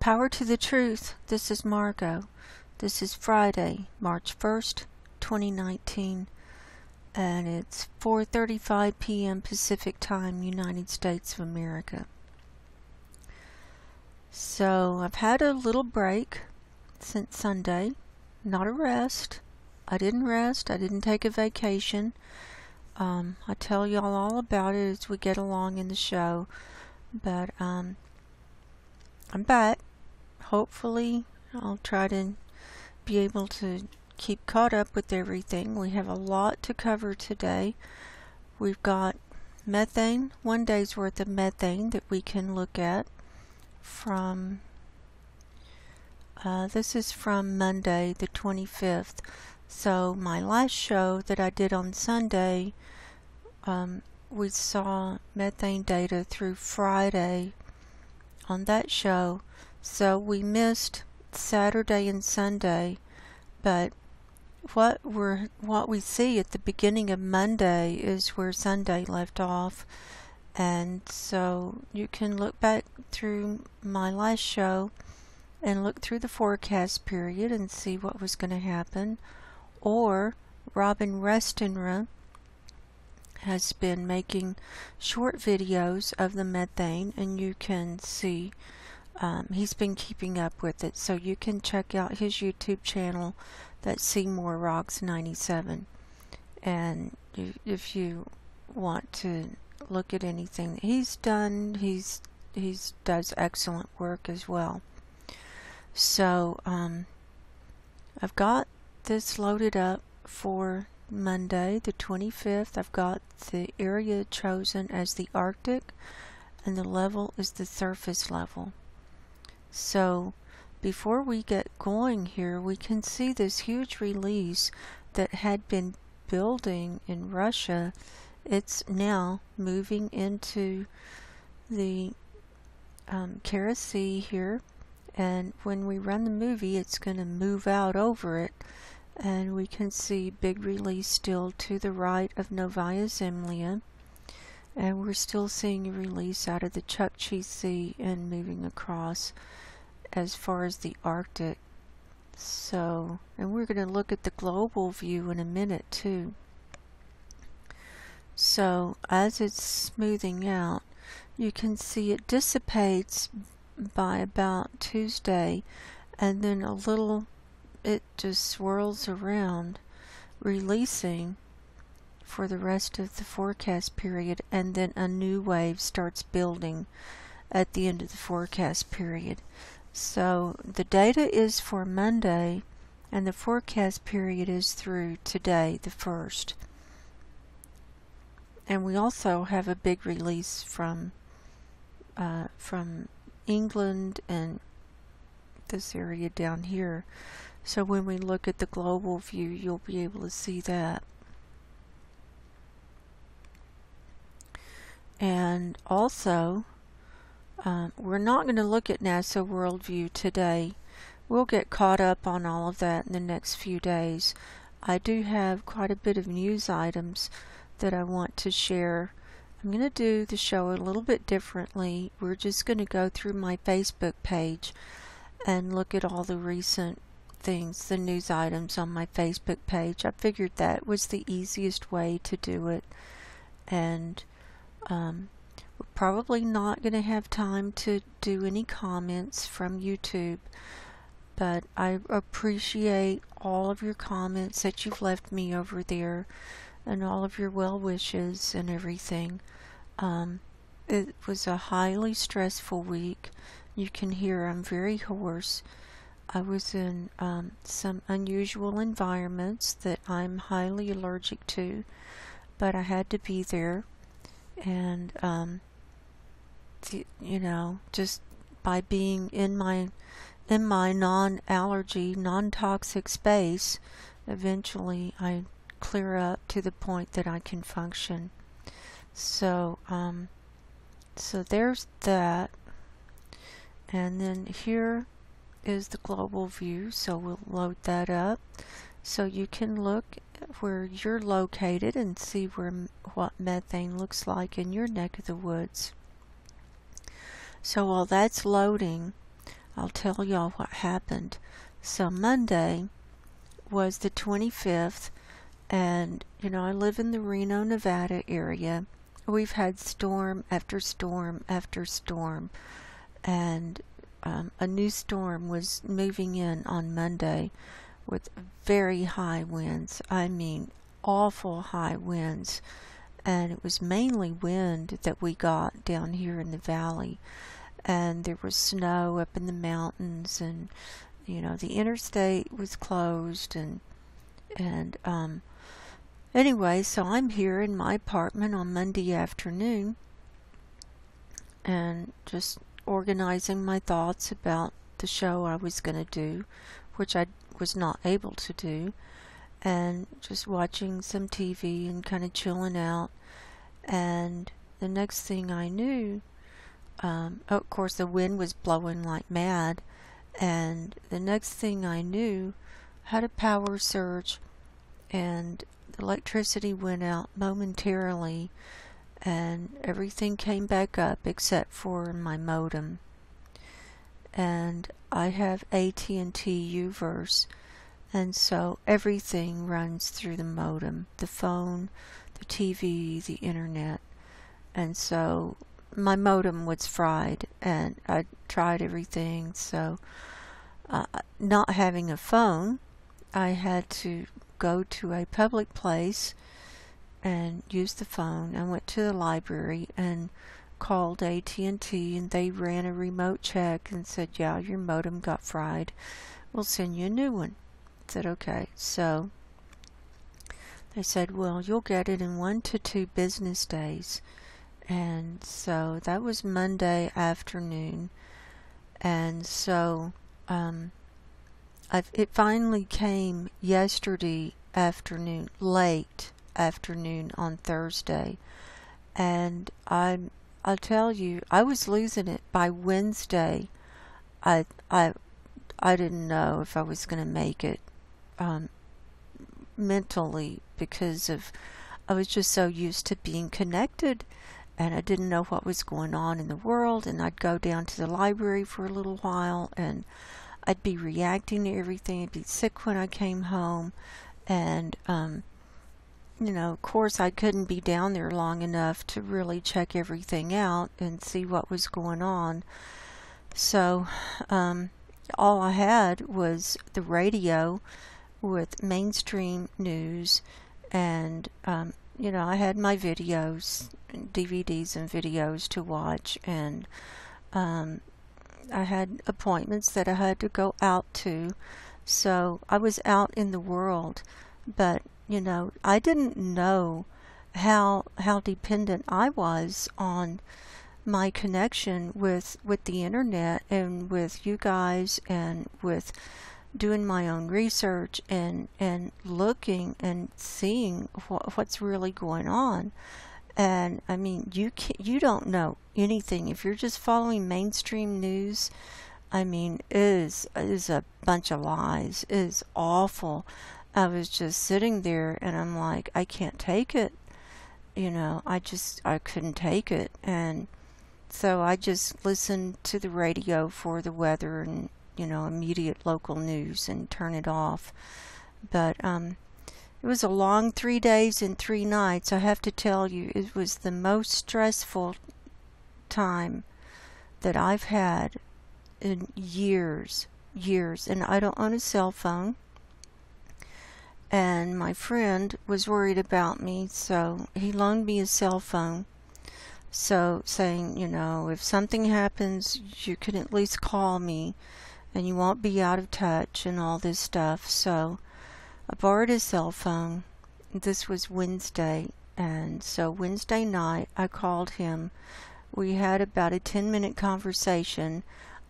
Power to the truth. This is Margo. This is Friday, March 1st, 2019, and it's 4:35 p.m. Pacific Time, United States of America. So I've had a little break since Sunday. Not a rest. I didn't rest. I didn't take a vacation. I'll tell y'all all about it as we get along in the show. But I'm back. Hopefully I'll try to be able to keep caught up with everything. We have a lot to cover today. We've got methane, 1 day's worth of methane that we can look at from this is from Monday the 25th. So my last show that I did on Sunday, we saw methane data through Friday on that show. So we missed Saturday and Sunday, but what we see at the beginning of Monday is where Sunday left off. And so you can look back through my last show and look through the forecast period and see what was going to happen. Or Robin Restenra has been making short videos of the methane, and you can see he's been keeping up with it. So you can check out his YouTube channel, that's Seymour Rocks 97, and if you want to look at anything that he's done, he's does excellent work as well. So I've got this loaded up for Monday the 25th. I've got the area chosen as the Arctic, and the level is the surface level. So before we get going here, we can see this huge release that had been building in Russia. It's now moving into the Kara Sea here, and when we run the movie, it's going to move out over it, and we can see big release still to the right of Novaya Zemlya, and we're still seeing a release out of the Chukchi Sea and moving across as far as the Arctic. So, and we're going to look at the global view in a minute too. So as it's smoothing out, you can see it dissipates by about Tuesday, and then a little it just swirls around, releasing for the rest of the forecast period, and then a new wave starts building at the end of the forecast period. So the data is for Monday, and the forecast period is through today, the 1st. And we also have a big release from England and this area down here. So when we look at the global view, you'll be able to see that. And also, we're not going to look at NASA Worldview today. We'll get caught up on all of that in the next few days. I do have quite a bit of news items that I want to share. I'm going to do the show a little bit differently. We're just going to go through my Facebook page and look at all the recent things, the news items on my Facebook page. I figured that was the easiest way to do it, and we're probably not going to have time to do any comments from YouTube, but I appreciate all of your comments that you've left me over there and all of your well wishes and everything. It was a highly stressful week. You can hear I'm very hoarse. I was in some unusual environments that I'm highly allergic to, but I had to be there, and you know, just by being in my non-allergy, non-toxic space, eventually I clear up to the point that I can function. So so there's that, and then here is the global view, so we'll load that up so you can look where you're located and see what methane looks like in your neck of the woods. So while that's loading, I'll tell y'all what happened. So Monday was the 25th, and I live in the Reno, Nevada area. We've had storm after storm after storm, and a new storm was moving in on Monday with very high winds. I mean, awful high winds. And it was mainly wind that we got down here in the valley. And there was snow up in the mountains, and the interstate was closed, and anyway, so I'm here in my apartment on Monday afternoon and just organizing my thoughts about the show I was going to do, which I was not able to do, and just watching some TV and kind of chilling out. And the next thing I knew, of course the wind was blowing like mad, and the next thing I knew, had a power surge, and the electricity went out momentarily, and everything came back up except for my modem. And I have AT&T U-verse, and so everything runs through the modem, the phone, the TV, the internet. And so my modem was fried, and I tried everything. So not having a phone, I had to go to a public place and use the phone. I went to the library and called AT&T, and they ran a remote check and said, yeah, your modem got fried. We'll send you a new one. I said, okay. So they said, well, you'll get it in 1 to 2 business days. And so that was Monday afternoon. And so it finally came yesterday afternoon, late afternoon on Thursday. And I'll tell you, I was losing it by Wednesday. I didn't know if I was going to make it mentally, because I was just so used to being connected, and I didn't know what was going on in the world. And I'd go down to the library for a little while, and I'd be reacting to everything. I'd be sick when I came home, and of course I couldn't be down there long enough to really check everything out and see what was going on. So all I had was the radio with mainstream news, and I had my videos, DVDs and videos to watch, and I had appointments that I had to go out to. So I was out in the world, but I didn't know how dependent I was on my connection with the internet, and with you guys, and with doing my own research, and looking and seeing what's really going on. And I mean, you don't know anything if you're just following mainstream news. I mean, it is a bunch of lies. It is awful. I was just sitting there, and I'm like, I can't take it. I couldn't take it. And so I just listened to the radio for the weather and, immediate local news, and turn it off. But it was a long 3 days and 3 nights. I have to tell you, it was the most stressful time that I've had in years. And I don't own a cell phone. And my friend was worried about me, so he loaned me a cell phone. So saying, if something happens, you can at least call me, and you won't be out of touch, and all this stuff. So I borrowed his cell phone. This was Wednesday, and so Wednesday night I called him. We had about a 10-minute conversation.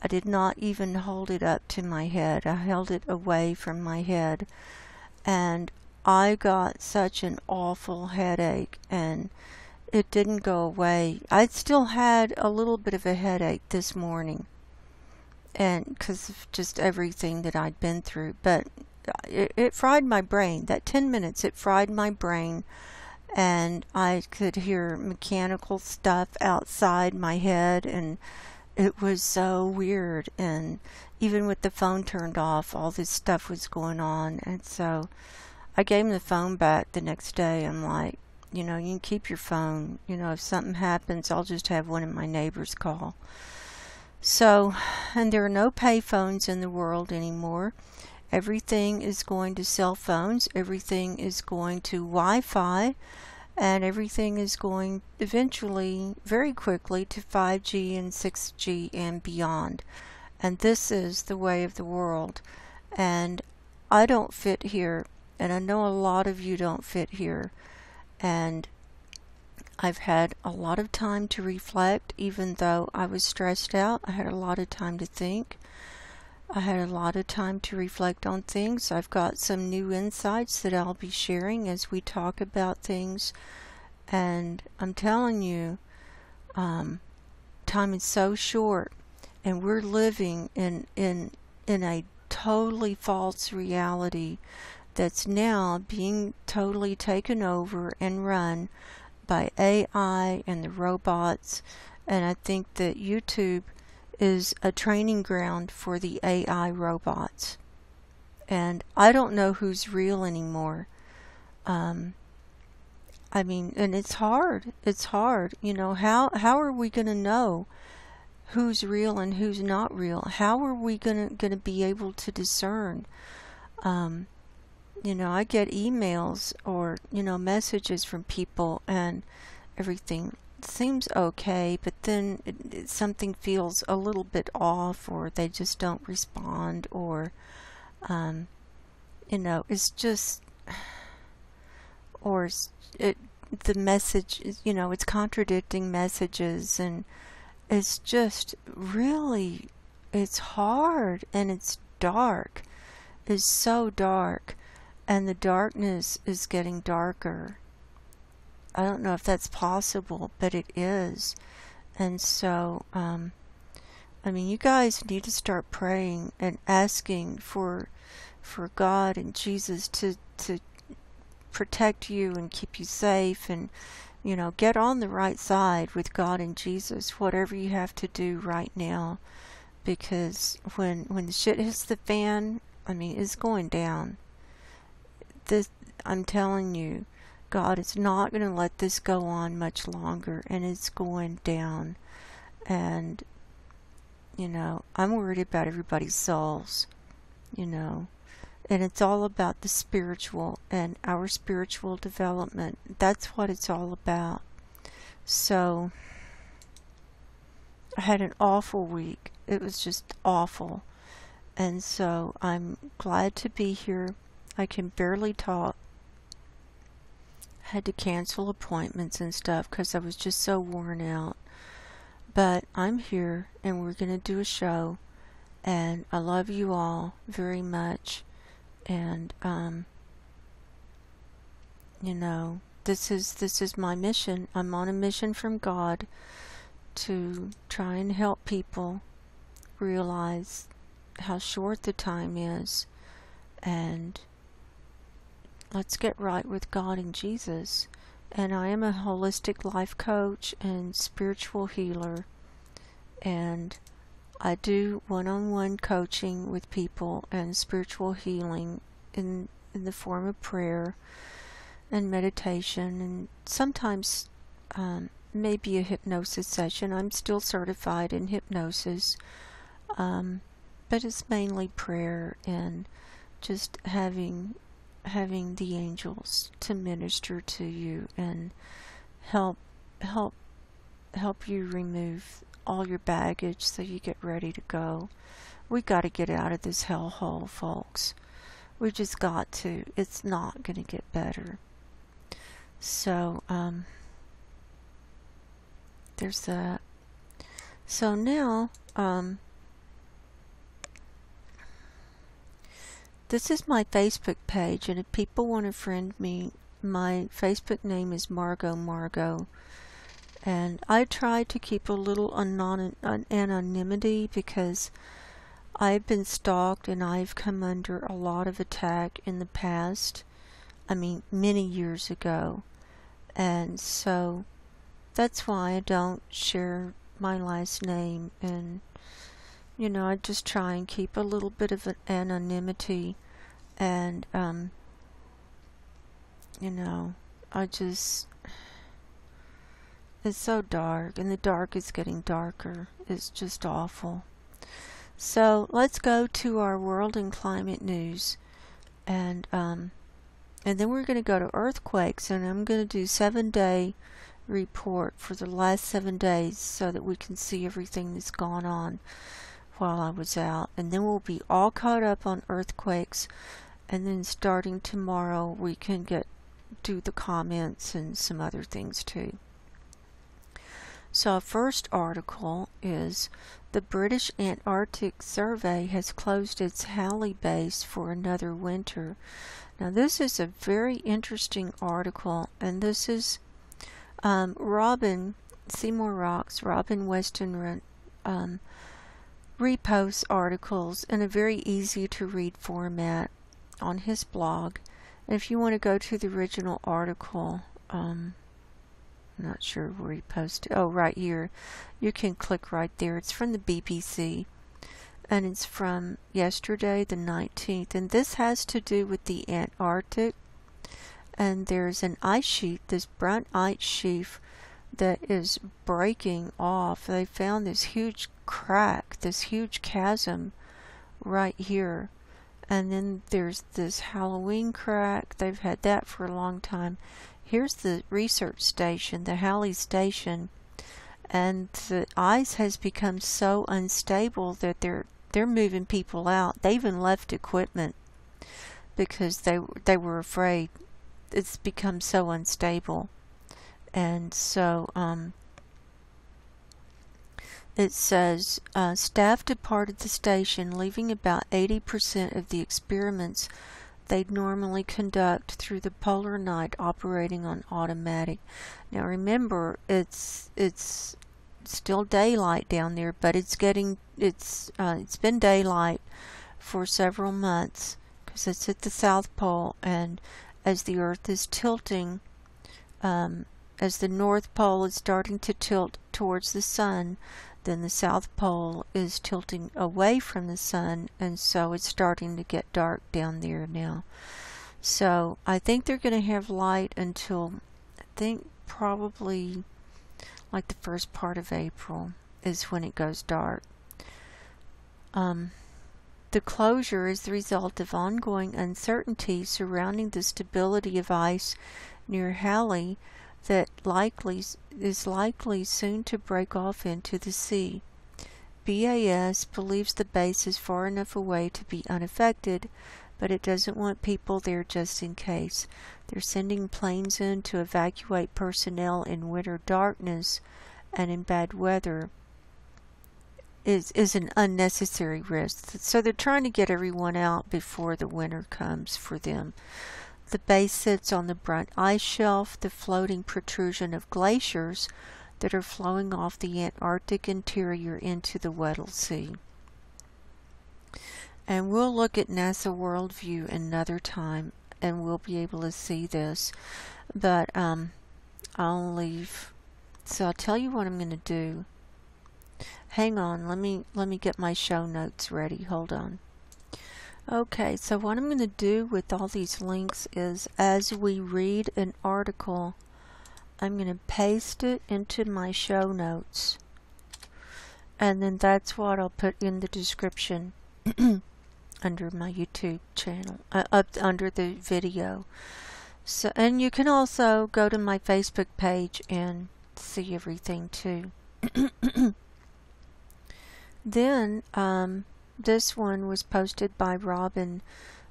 I did not even hold it up to my head. I held it away from my head. And I got such an awful headache, and it didn't go away. I still had a little bit of a headache this morning, and because of just everything that I'd been through. But it fried my brain. That 10 minutes, it fried my brain, and I could hear mechanical stuff outside my head, and it was so weird. And even with the phone turned off, all this stuff was going on. And so I gave him the phone back the next day. I'm like, you know, you can keep your phone. You know, if something happens, I'll just have one of my neighbors call. So, and there are no pay phones in the world anymore. Everything is going to cell phones. Everything is going to Wi-Fi. And everything is going eventually, very quickly, to 5G and 6G and beyond. And this is the way of the world. And I don't fit here. And I know a lot of you don't fit here. And I've had a lot of time to reflect, even though I was stressed out. I had a lot of time to think. I had a lot of time to reflect on things. I've got some new insights that I'll be sharing as we talk about things. And I'm telling you, time is so short, and we're living in a totally false reality that's now being totally taken over and run by AI and the robots. And I think that YouTube is a training ground for the AI robots. And I don't know who's real anymore. I mean, and it's hard. It's hard. You know, how are we going to know who's real and who's not real? How are we going to be able to discern? You know, I get emails or, you know, messages from people, and everything seems okay, but then something feels a little bit off, or they just don't respond, or you know, it's just, or the message, you know, it's contradicting messages, and it's just really, it's hard, and it's dark. It's so dark, and the darkness is getting darker. I don't know if that's possible, but it is. And so, I mean, you guys need to start praying and asking for God and Jesus to protect you and keep you safe, and, you know, get on the right side with God and Jesus, whatever you have to do right now, because when the shit hits the fan, I mean, it's going down. I'm telling you, God is not going to let this go on much longer, and it's going down. And, you know, I'm worried about everybody's souls, you know, and it's all about the spiritual and our spiritual development. That's what it's all about. So, I had an awful week. It was just awful. And so, I'm glad to be here. I can barely talk. Had to cancel appointments and stuff because I was just so worn out. But I'm here, and we're going to do a show, and I love you all very much. And you know, this is my mission. I'm on a mission from God to try and help people realize how short the time is, and let's get right with God and Jesus. And I am a holistic life coach and spiritual healer, and I do one-on-one coaching with people and spiritual healing in the form of prayer and meditation, and sometimes maybe a hypnosis session. I'm still certified in hypnosis, but it's mainly prayer and just having the angels to minister to you and help you remove all your baggage so you get ready to go. We got to get out of this hellhole, folks. We just got to. It's not going to get better. So, there's that. So now, this is my Facebook page, and if people want to friend me, my Facebook name is Margo. And I try to keep a little anonymity because I've been stalked and I've come under a lot of attack in the past. I mean, many years ago. And so that's why I don't share my last name, and you know, I just try and keep a little bit of an anonymity, and you know, it's so dark, and the dark is getting darker. It's just awful. So let's go to our world and climate news, and then we're going to go to earthquakes, and I'm going to do 7-day report for the last 7 days so that we can see everything that's gone on while I was out, and then we'll be all caught up on earthquakes, and then starting tomorrow we can do the comments and some other things too. So our first article is the British Antarctic Survey has closed its Halley base for another winter. Now this is a very interesting article, and this is Robin Seymour Rocks, Robin Weston reposts articles in a very easy to read format on his blog. And if you want to go to the original article, I'm not sure where he posted. Oh, right here. You can click right there. It's from the BBC, and it's from yesterday, the 19th. And this has to do with the Antarctic. And there's an ice sheet, this brunt ice sheet, that is breaking off. They found this huge crack, this huge chasm right here. And then there's this Halloween crack. They've had that for a long time. Here's the research station, the Halley station, and the ice has become so unstable that they're moving people out. They even left equipment because they were afraid. It's become so unstable. And so it says staff departed the station, leaving about 80% of the experiments they'd normally conduct through the polar night operating on automatic. Now remember, it's still daylight down there, but it's been daylight for several months because it's at the South Pole, and as the Earth is tilting, as the North Pole is starting to tilt towards the sun, then the South Pole is tilting away from the sun, and so it's starting to get dark down there now. So I think they're going to have light until, I think probably like the first part of April is when it goes dark. The closure is the result of ongoing uncertainty surrounding the stability of ice near Halley that is likely soon to break off into the sea. BAS believes the base is far enough away to be unaffected, but it doesn't want people there just in case. They're sending planes in to evacuate personnel in winter darkness and in bad weather is an unnecessary risk. So they're trying to get everyone out before the winter comes for them. The base sits on the Brunt Ice Shelf, the floating protrusion of glaciers that are flowing off the Antarctic interior into the Weddell Sea. And we'll look at NASA Worldview another time, and we'll be able to see this. But I'll leave. So I'll tell you what I'm going to do. Hang on, let me get my show notes ready. Hold on. Okay, so what I'm going to do with all these links is, as we read an article, I'm going to paste it into my show notes. And then that's what I'll put in the description under my YouTube channel, up under the video. So, and you can also go to my Facebook page and see everything too. Then, this one was posted by Robin.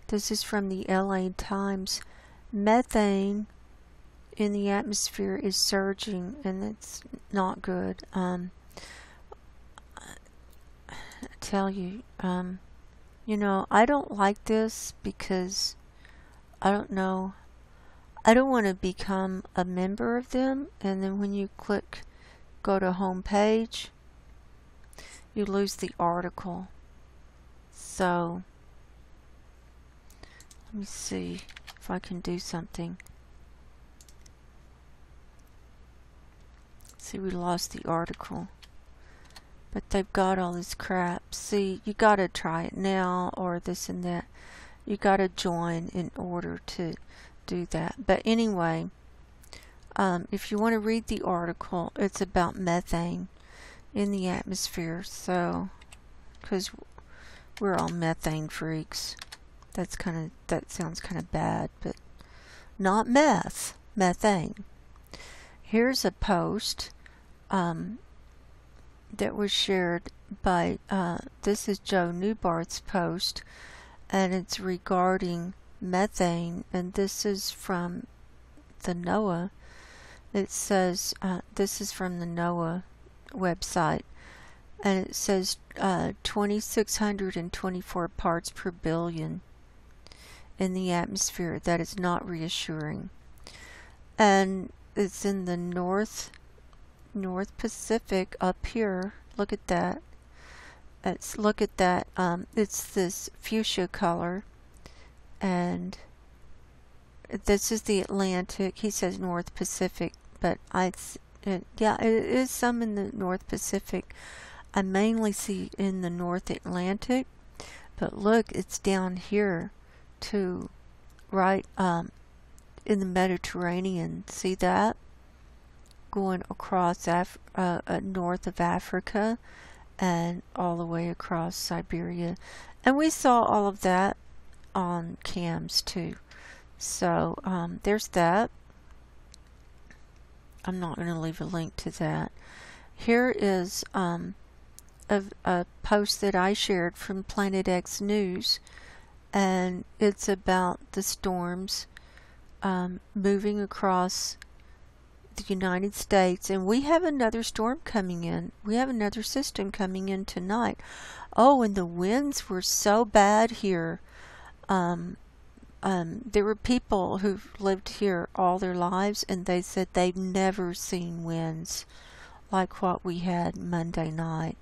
This is from the LA Times. Methane in the atmosphere is surging, and it's not good. I tell you, you know, I don't like this because I don't know. I don't want to become a member of them, and then when you click go to home page, you lose the article. So let me see if I can do something. See, we lost the article. But they've got all this crap. See, you gotta try it now or this and that. You gotta join in order to do that. But anyway, if you want to read the article, it's about methane in the atmosphere. So, because we're all methane freaks. That sounds kind of bad, but not meth, methane. Here's a post that was shared by, this is Joe Newbarth's post, and it's regarding methane, and this is from the NOAA. It says, this is from the NOAA website, and it says 2,624 parts per billion in the atmosphere. That is not reassuring. And it's in the North Pacific up here. Look at that. Look at that. It's this fuchsia color, and this is the Atlantic. He says North Pacific, but yeah, it is some in the North Pacific. I mainly see in the North Atlantic, but look, it's down here too, right in the Mediterranean. See that? Going across north of Africa and all the way across Siberia. And we saw all of that on cams too. So there's that. I'm not going to leave a link to that. Here is a post that I shared from Planet X News, and it's about the storms moving across the United States, and we have another storm coming in. We have another system coming in tonight. Oh, and the winds were so bad here. There were people who've lived here all their lives, and they said they've never seen winds like what we had Monday night.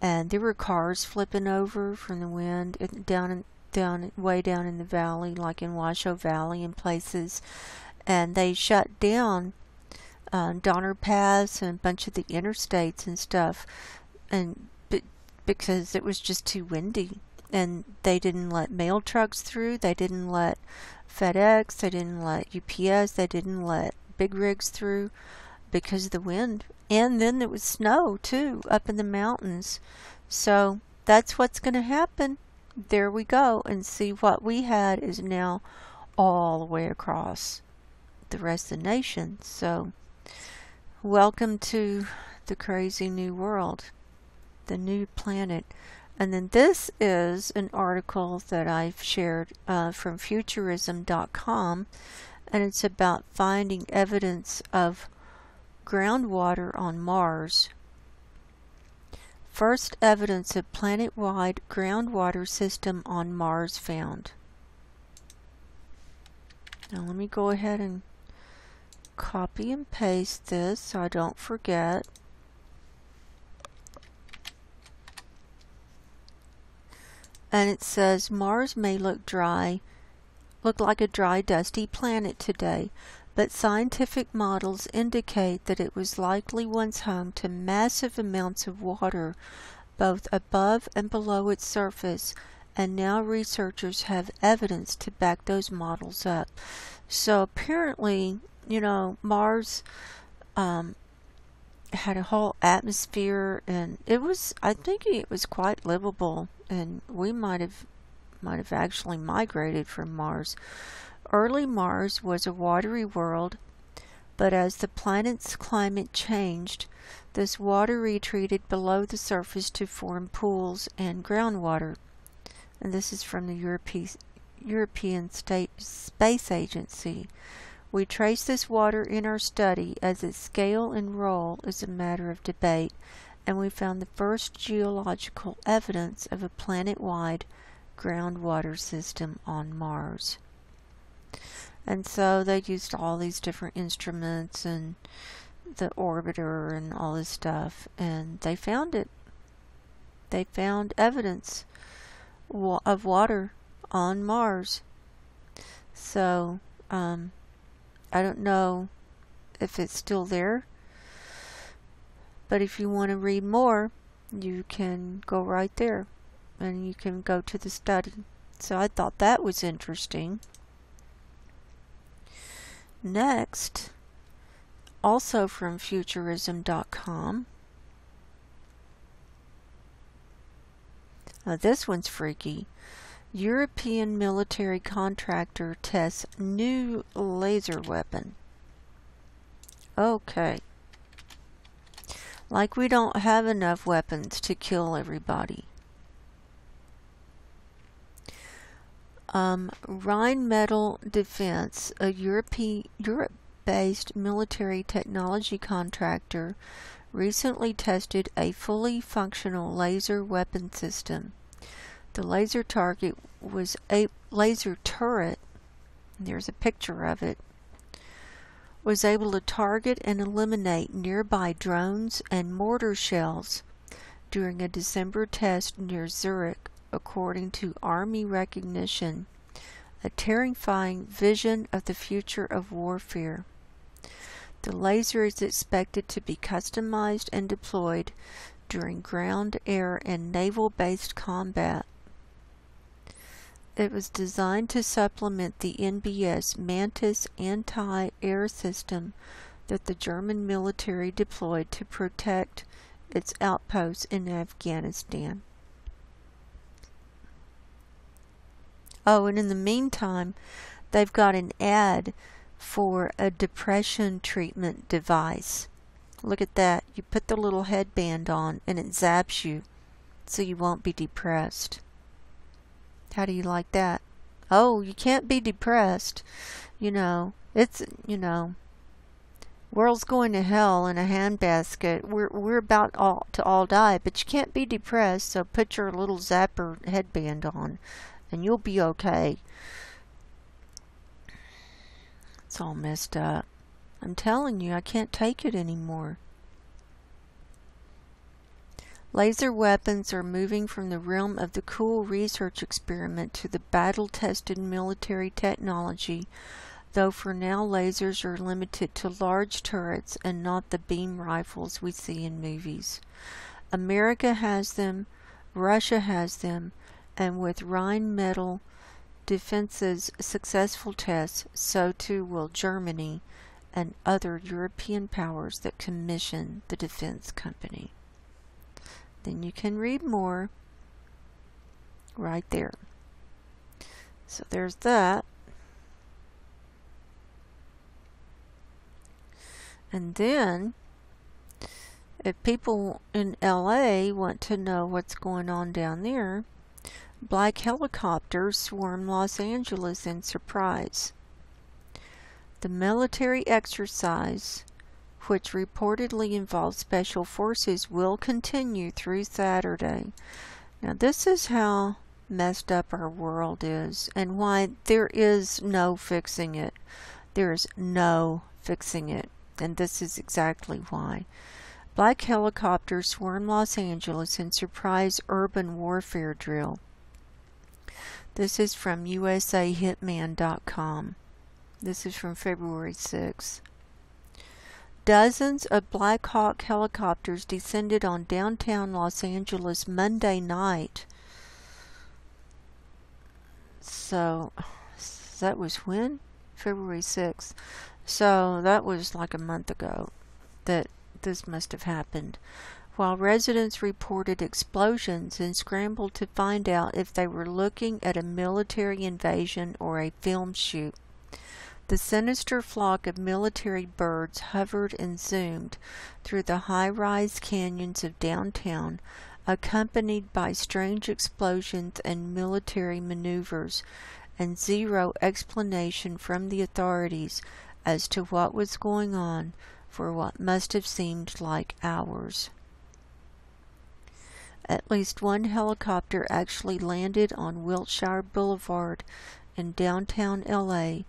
And there were cars flipping over from the wind way down in the valley, like in Washoe Valley and places. And they shut down Donner Pass and a bunch of the interstates and stuff, and because it was just too windy. And they didn't let mail trucks through, they didn't let FedEx, they didn't let UPS, they didn't let big rigs through because of the wind. And then there was snow too up in the mountains. So that's what's going to happen. There we go. And see, what we had is now all the way across the rest of the nation. So welcome to the crazy new world, the new planet. And then this is an article that I've shared from futurism.com, and it's about finding evidence of groundwater on Mars. First evidence of planet-wide groundwater system on Mars found. Now let me go ahead and copy and paste this so I don't forget. And it says Mars may look like a dry, dusty planet today, but scientific models indicate that it was likely once home to massive amounts of water, both above and below its surface, and now researchers have evidence to back those models up. So apparently, you know, Mars had a whole atmosphere, and I think it was quite livable, and we might have actually migrated from Mars. Early Mars was a watery world, but as the planet's climate changed, this water retreated below the surface to form pools and groundwater. And this is from the European Space Agency. We trace this water in our study as its scale and role is a matter of debate, and we found the first geological evidence of a planet-wide groundwater system on Mars. And so they used all these different instruments and the orbiter and all this stuff, and they found it. They found evidence of water on Mars. So, I don't know if it's still there, but if you want to read more, you can go right there and you can go to the study. So I thought that was interesting. Next, also from futurism.com. Now this one's freaky. European military contractor tests new laser weapon. Okay. Like we don't have enough weapons to kill everybody. Rheinmetall Defense, a Europe-based military technology contractor, recently tested a fully functional laser weapon system. The laser target was a laser turret. There's a picture of it. Was able to target and eliminate nearby drones and mortar shells during a December test near Zurich, according to Army Recognition, a terrifying vision of the future of warfare. The laser is expected to be customized and deployed during ground, air, and naval-based combat. It was designed to supplement the NBS Mantis anti-air system that the German military deployed to protect its outposts in Afghanistan. Oh, and in the meantime, they've got an ad for a depression treatment device. Look at that. You put the little headband on and it zaps you so you won't be depressed. How do you like that? Oh, you can't be depressed. It's, world's going to hell in a handbasket. We're about to all die, but you can't be depressed, so put your little zapper headband on and you'll be okay. It's all messed up. I'm telling you, I can't take it anymore. Laser weapons are moving from the realm of the cool research experiment to the battle-tested military technology, though for now lasers are limited to large turrets and not the beam rifles we see in movies. America has them, Russia has them, and with Rheinmetall Defense's successful tests, so too will Germany and other European powers that commission the defense company. Then you can read more right there. So there's that. And then, if people in LA want to know what's going on down there, black helicopters swarm Los Angeles in surprise. The military exercise, which reportedly involves special forces, will continue through Saturday. Now this is how messed up our world is and why there is no fixing it. There is no fixing it. And this is exactly why. Black helicopters swarm Los Angeles in surprise urban warfare drill. This is from usahitman.com. This is from February 6th. Dozens of Black Hawk helicopters descended on downtown Los Angeles Monday night. So, that was when? February 6th. So, that was like a month ago that this must have happened. While residents reported explosions and scrambled to find out if they were looking at a military invasion or a film shoot. The sinister flock of military birds hovered and zoomed through the high-rise canyons of downtown, accompanied by strange explosions and military maneuvers, and zero explanation from the authorities as to what was going on for what must have seemed like hours. At least one helicopter actually landed on Wilshire Boulevard in downtown LA,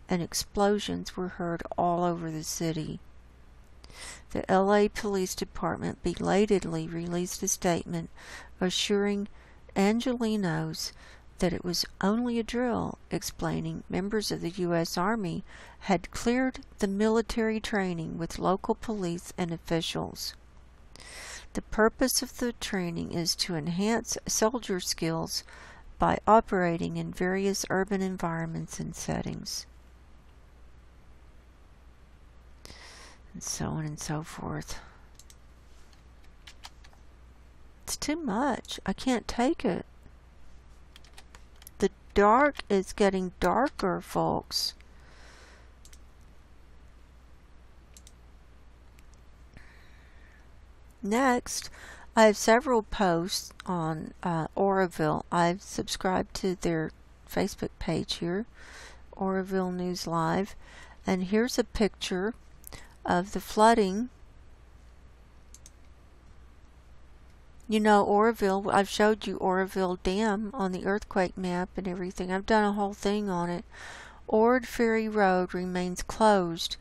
and explosions were heard all over the city. The LA Police Department belatedly released a statement assuring Angelenos that it was only a drill, explaining members of the U.S. Army had cleared the military training with local police and officials. The purpose of the training is to enhance soldier skills by operating in various urban environments and settings. And so on and so forth. It's too much. I can't take it. The dark is getting darker, folks. Next, I have several posts on Oroville. I've subscribed to their Facebook page here, Oroville News Live, and here's a picture of the flooding. You know, Oroville, I've showed you Oroville Dam on the earthquake map and everything. I've done a whole thing on it. Ord Ferry Road remains closed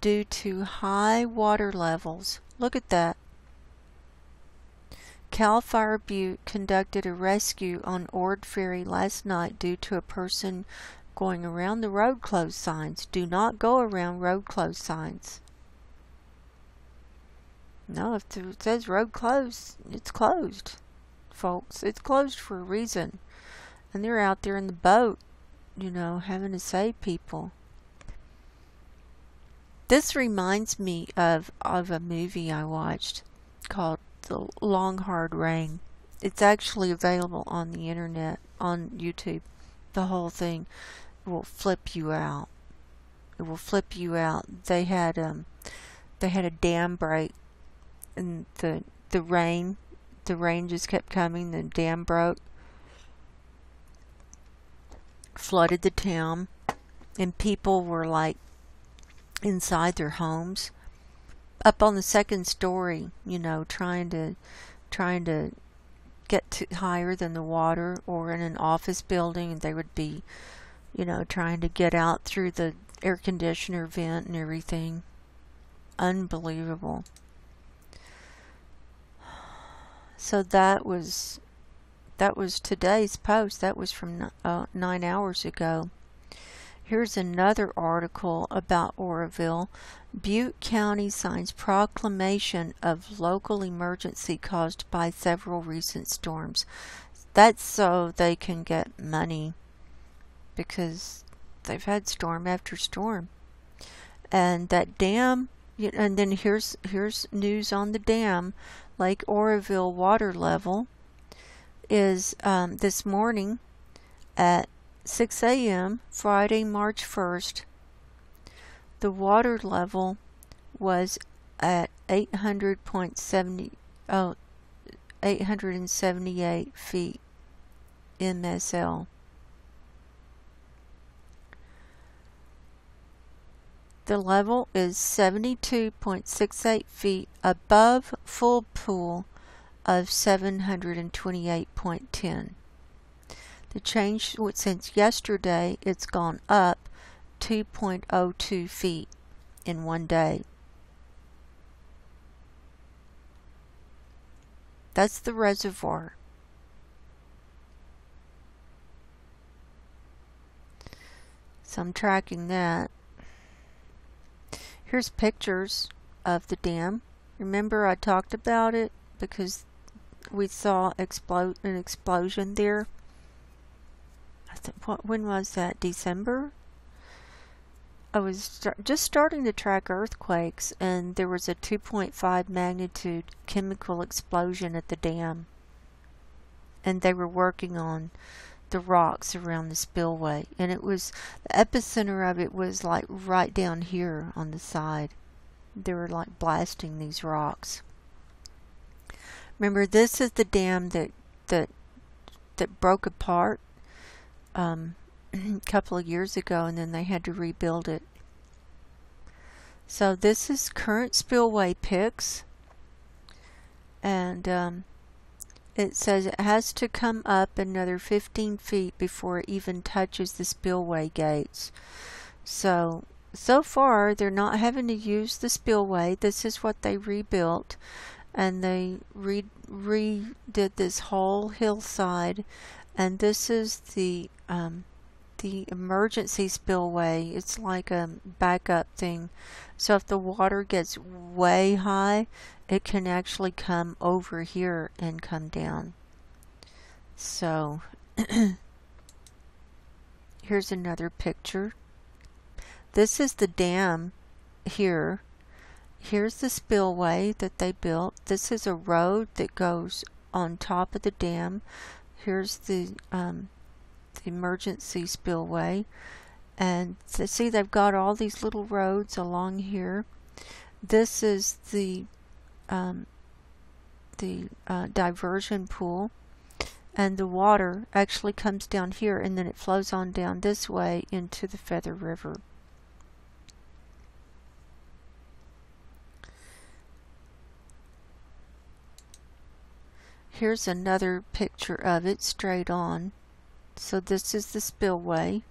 due to high water levels. Look at that. Cal Fire Butte conducted a rescue on Ord Ferry last night due to a person going around the road closed signs. Do not go around road closed signs. No, if it says road closed, it's closed, folks. It's closed for a reason. And they're out there in the boat, you know, having to save people. This reminds me of a movie I watched called The Long Hard Rain. It's actually available on the internet, on YouTube. The whole thing will flip you out. It will flip you out. They had a dam break, and the rain just kept coming. The dam broke, flooded the town, and people were like inside their homes, up on the second story, you know, trying to get to higher than the water, or in an office building, and they would be, you know, trying to get out through the air conditioner vent and everything. Unbelievable. So that was today's post. That was from 9 hours ago. Here's another article about Oroville. Butte County signs proclamation of local emergency caused by several recent storms. That's so they can get money, because they've had storm after storm. And that dam, and then here's news on the dam. Lake Oroville water level is this morning at 6 a.m. Friday, March 1st. The water level was at 878 feet MSL. The level is 72.68 feet above full pool of 728.10. The change since yesterday, it's gone up 2.02 feet in one day. That's the reservoir. So I'm tracking that. Here's pictures of the dam. Remember I talked about it because we saw an explosion there. When was that? December? I was just starting to track earthquakes, and there was a 2.5 magnitude chemical explosion at the dam. And they were working on the rocks around the spillway. And it was, the epicenter of it was like right down here on the side. They were like blasting these rocks. Remember, this is the dam that broke apart a couple of years ago, and then they had to rebuild it. So this is current spillway pics, and it says it has to come up another 15 feet before it even touches the spillway gates. So far they're not having to use the spillway. This is what they rebuilt, and they redid this whole hillside. And this is the the emergency spillway. It's like a backup thing. So if the water gets way high, it can actually come over here and come down. So here's another picture. This is the dam here. Here's the spillway that they built. This is a road that goes on top of the dam. Here's the emergency spillway. And see, they've got all these little roads along here. This is the diversion pool. And the water actually comes down here, and then it flows on down this way into the Feather River. Here's another picture of it straight on. So this is the spillway.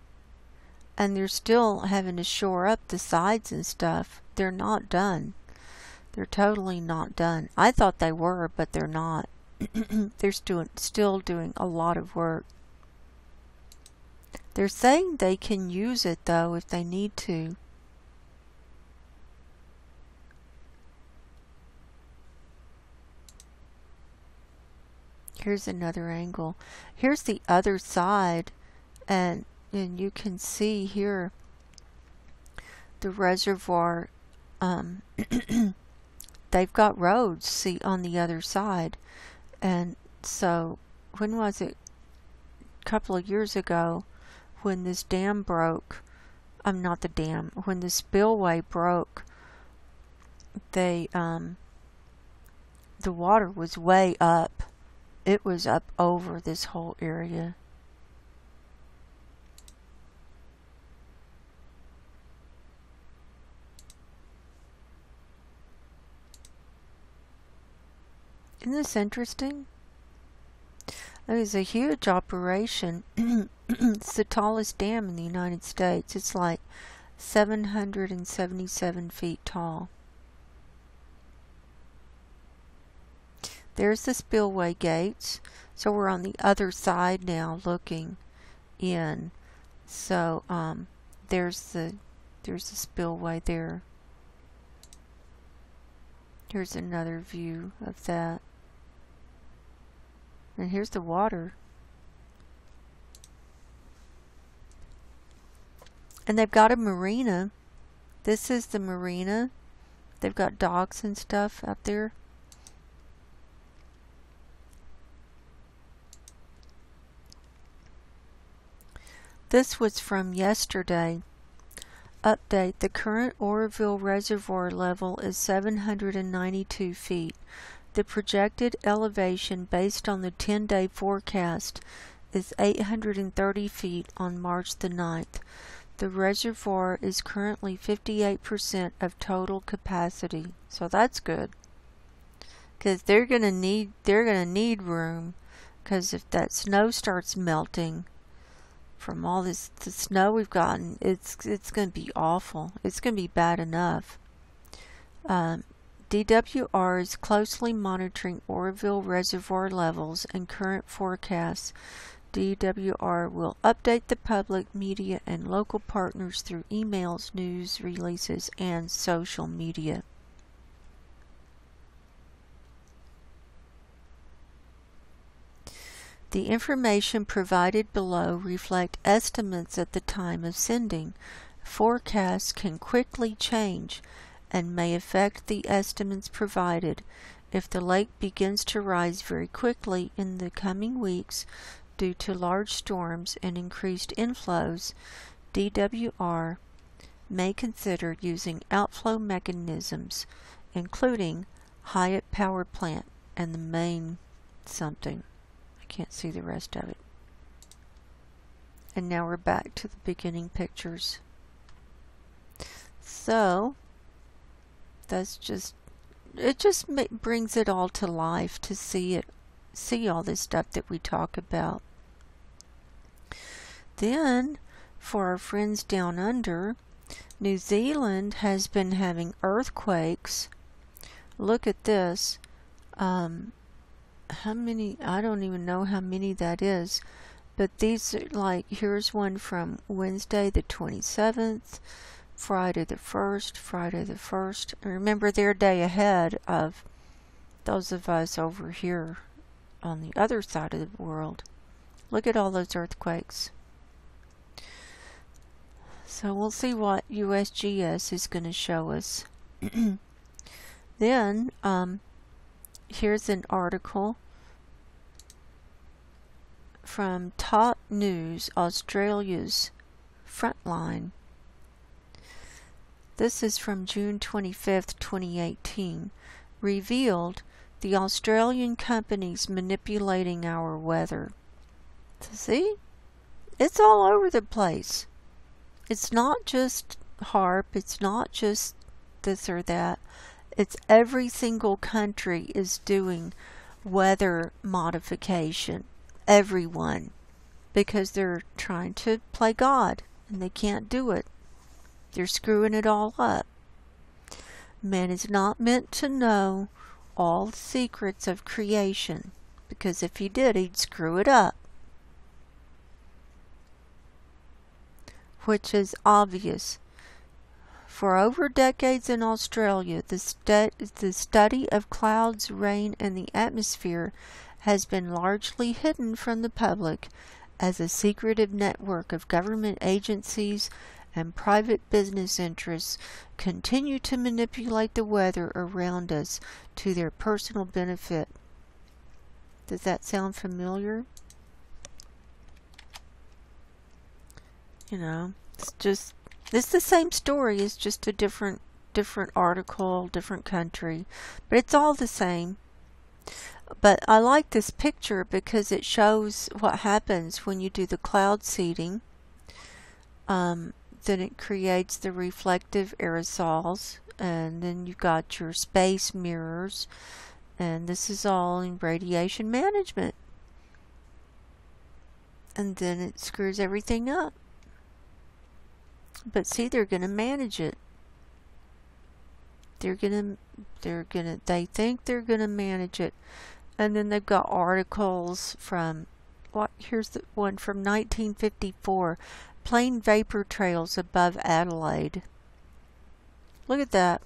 And they're still having to shore up the sides and stuff. They're not done. They're totally not done. I thought they were, but they're not. They're still doing a lot of work. They're saying they can use it, though, if they need to. Here's another angle. Here's the other side, and you can see here the reservoir. They've got roads, see, on the other side. And so, when was it? A couple of years ago, when this dam broke, not the dam, when the spillway broke, the water was way up. It was up over this whole area. Isn't this interesting? It was a huge operation. It's the tallest dam in the United States. It's like 777 feet tall. There's the spillway gates. So we're on the other side now looking in. So there's the spillway there. Here's another view of that. And here's the water. And they've got a marina. This is the marina. They've got docks and stuff out there. This was from yesterday. Update. The current Oroville Reservoir level is 792 feet. The projected elevation based on the 10-day forecast is 830 feet on March the 9th. The reservoir is currently 58% of total capacity. So that's good. Because they're gonna need room, because if that snow starts melting from all the snow we've gotten, it's going to be awful. It's going to be bad enough. DWR is closely monitoring Oroville Reservoir levels and current forecasts. DWR will update the public, media, and local partners through emails, news releases, and social media. The information provided below reflect estimates at the time of sending. Forecasts can quickly change and may affect the estimates provided. If the lake begins to rise very quickly in the coming weeks due to large storms and increased inflows, DWR may consider using outflow mechanisms, including Hyatt Power Plant and the main something. I can't see the rest of it. And now we're back to the beginning pictures. So that's just, it just brings it all to life to see all this stuff that we talk about. Then for our friends down under, New Zealand has been having earthquakes. Look at this. How many? I don't even know how many that is. But these are like, here's one from Wednesday the 27th, Friday the 1st, Friday the 1st. And remember, they're a day ahead of those of us over here on the other side of the world. Look at all those earthquakes. So we'll see what USGS is going to show us. Then, here's an article from Top News, Australia's Frontline. This is from June 25th, 2018. Revealed the Australian companies manipulating our weather. See? It's all over the place. It's not just HARP, it's not just this or that. It's every single country is doing weather modification. Everyone. Because they're trying to play God and they can't do it. They're screwing it all up. Man is not meant to know all the secrets of creation, because if he did, he'd screw it up. Which is obvious. For over decades in Australia, the study of clouds, rain, and the atmosphere has been largely hidden from the public as a secretive network of government agencies and private business interests continue to manipulate the weather around us to their personal benefit. Does that sound familiar? You know, it's the same story. It's just a different article, different country, but it's all the same. But I like this picture because it shows what happens when you do the cloud seeding. Then it creates the reflective aerosols, and then you've got your space mirrors, and this is all in radiation management. And then it screws everything up. But see, they're going to manage it. They think they're going to manage it. And then they've got articles from, here's the one from 1954. Plane vapor trails above Adelaide. Look at that.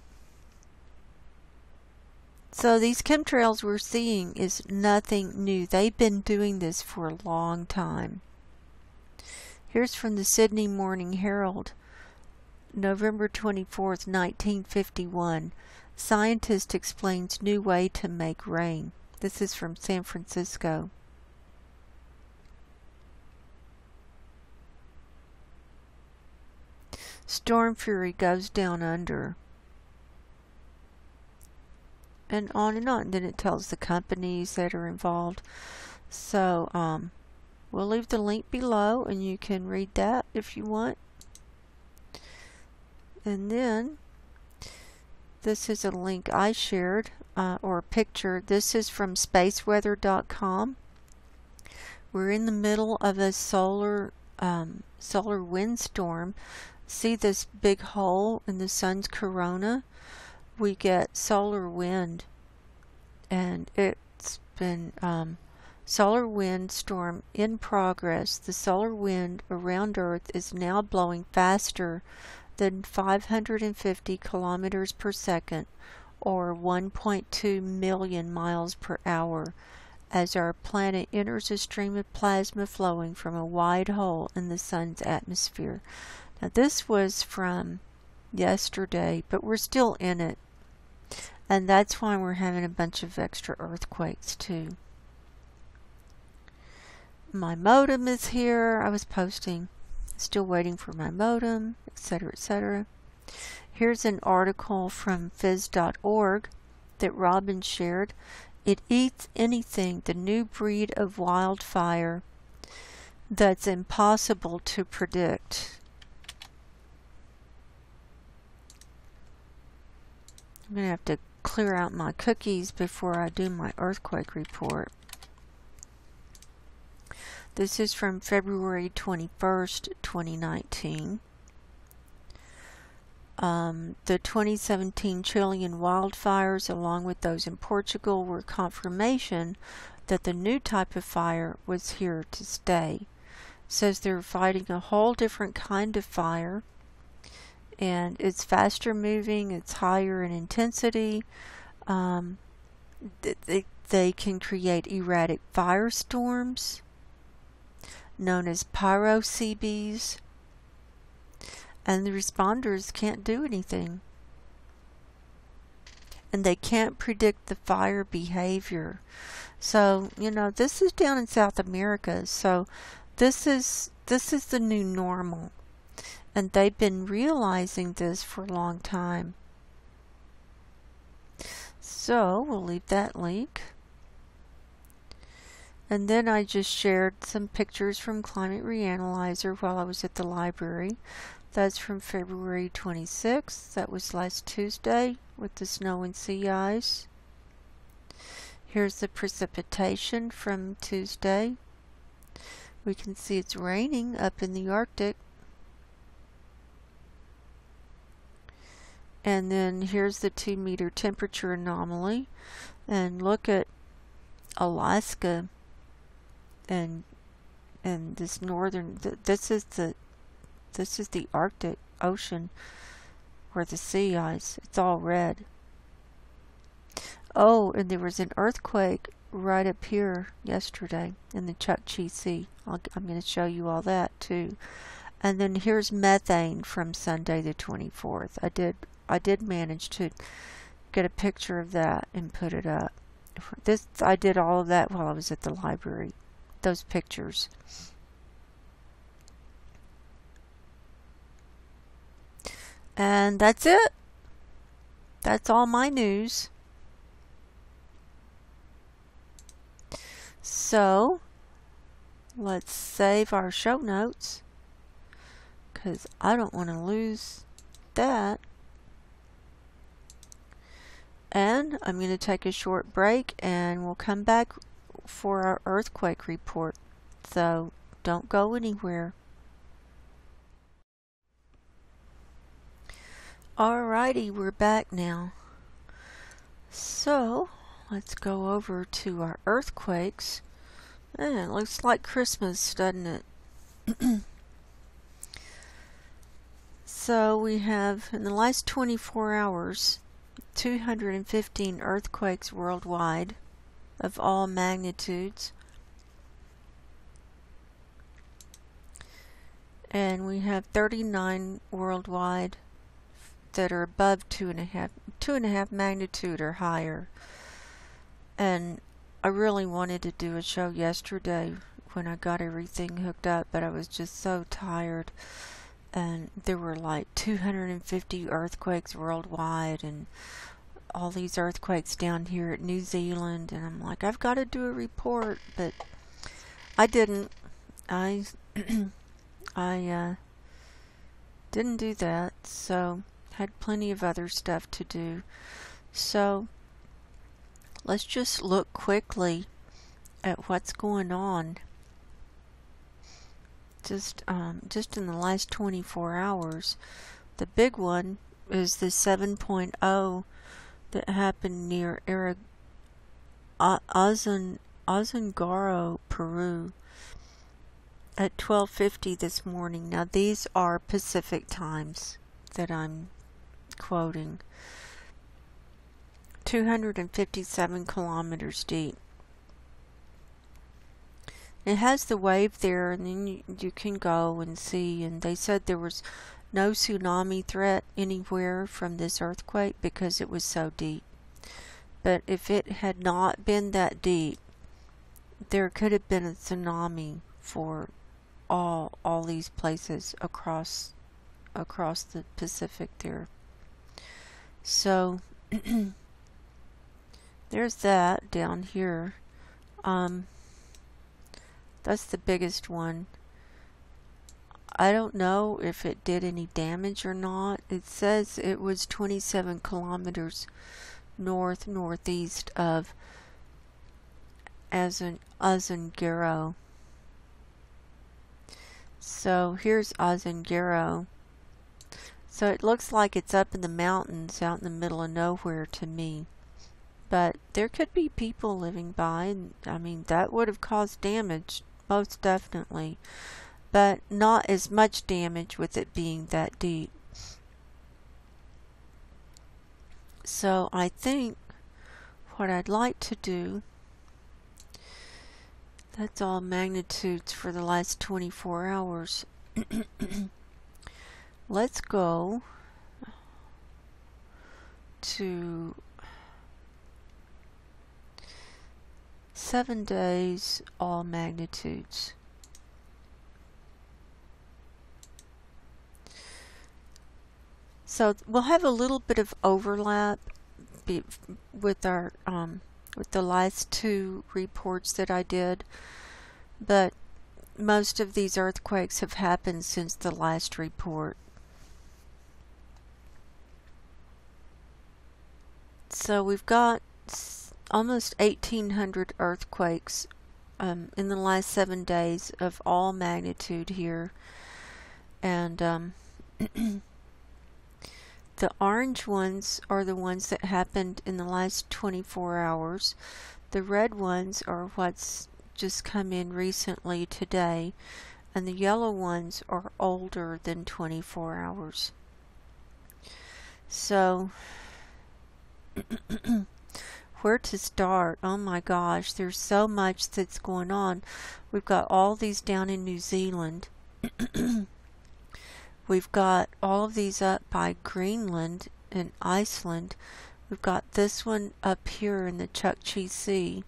So these chemtrails we're seeing is nothing new. They've been doing this for a long time. Here's from the Sydney Morning Herald, November 24th, 1951. Scientist explains new way to make rain. This is from San Francisco. Storm Fury goes down under. And on and on. Then it tells the companies that are involved. So, we'll leave the link below and you can read that if you want. And then, this is a link I shared, or a picture. This is from spaceweather.com. We're in the middle of a solar windstorm. See this big hole in the sun's corona? We get solar wind, and it's been solar wind storm in progress. The solar wind around Earth is now blowing faster than 550 kilometers per second, or 1.2 million miles per hour, as our planet enters a stream of plasma flowing from a wide hole in the sun's atmosphere. Now this was from yesterday, but we're still in it. And that's why we're having a bunch of extra earthquakes too. My modem is here. I was posting. Still waiting for my modem, etc., etc. Here's an article from phys.org that Robin shared. It eats anything, the new breed of wildfire that's impossible to predict. I'm going to have to clear out my cookies before I do my earthquake report. This is from February 21st, 2019. The 2017 Chilean wildfires, along with those in Portugal, were confirmation that the new type of fire was here to stay. says they're fighting a whole different kind of fire, and it's faster moving, it's higher in intensity. They can create erratic firestorms known as pyro-CBs, and the responders can't do anything. And they can't predict the fire behavior. So, you know, this is down in South America, so this is the new normal. And they've been realizing this for a long time. So, we'll leave that link. And then I just shared some pictures from Climate Reanalyzer while I was at the library. That's from February 26th. That was last Tuesday with the snow and sea ice. Here's the precipitation from Tuesday. We can see it's raining up in the Arctic. And then here's the 2-meter temperature anomaly. And look at Alaska and this northern, this is the Arctic Ocean, where the sea ice, it's all red. Oh, and there was an earthquake right up here yesterday in the Chukchi Sea. I'm going to show you all that too. And then here's methane from Sunday the 24th. I did manage to get a picture of that and put it up. I did all of that while I was at the library. Those pictures. And that's it. That's all my news. So, let's save our show notes, because I don't want to lose that. And I'm going to take a short break, and we'll come back for our earthquake report. So, don't go anywhere. Alrighty, we're back now. So, let's go over to our earthquakes. It looks like Christmas, doesn't it? So, we have, in the last 24 hours, 215 earthquakes worldwide of all magnitudes. And we have 39 worldwide that are above 2.5 magnitude or higher. And I really wanted to do a show yesterday when I got everything hooked up, but I was just so tired. And there were like 250 earthquakes worldwide, and all these earthquakes down here at New Zealand, and I'm like, I've got to do a report, but I didn't. I didn't do that, so had plenty of other stuff to do. So let's just look quickly at what's going on. Just in the last 24 hours. The big one is the 7.0 that happened near Ozongaro, Peru at 12:50 this morning. Now these are Pacific times that I'm quoting. 257 kilometers deep. It has the wave there, and then you can go and see, and they said there was no tsunami threat anywhere from this earthquake because it was so deep. But if it had not been that deep, there could have been a tsunami for all these places across the Pacific there. So there's that down here. That's the biggest one. I don't know if it did any damage or not. It says it was 27 kilometers northeast of Ozongaro. So here's Ozongaro. So it looks like it's up in the mountains out in the middle of nowhere to me. But there could be people living by, and I mean that would have caused damage, most definitely. but not as much damage with it being that deep. So I think what I'd like to do, that's all magnitudes for the last 24 hours. Let's go to 7 days, all magnitudes. So we'll have a little bit of overlap with our with the last two reports that I did, but most of these earthquakes have happened since the last report. So we've got almost 1,800 earthquakes in the last 7 days of all magnitude here, and the orange ones are the ones that happened in the last 24 hours. The red ones are what's just come in recently today, and the yellow ones are older than 24 hours. So where to start? Oh my gosh, there's so much that's going on. We've got all these down in New Zealand. We've got all of these up by Greenland and Iceland. We've got this one up here in the Chukchi Sea.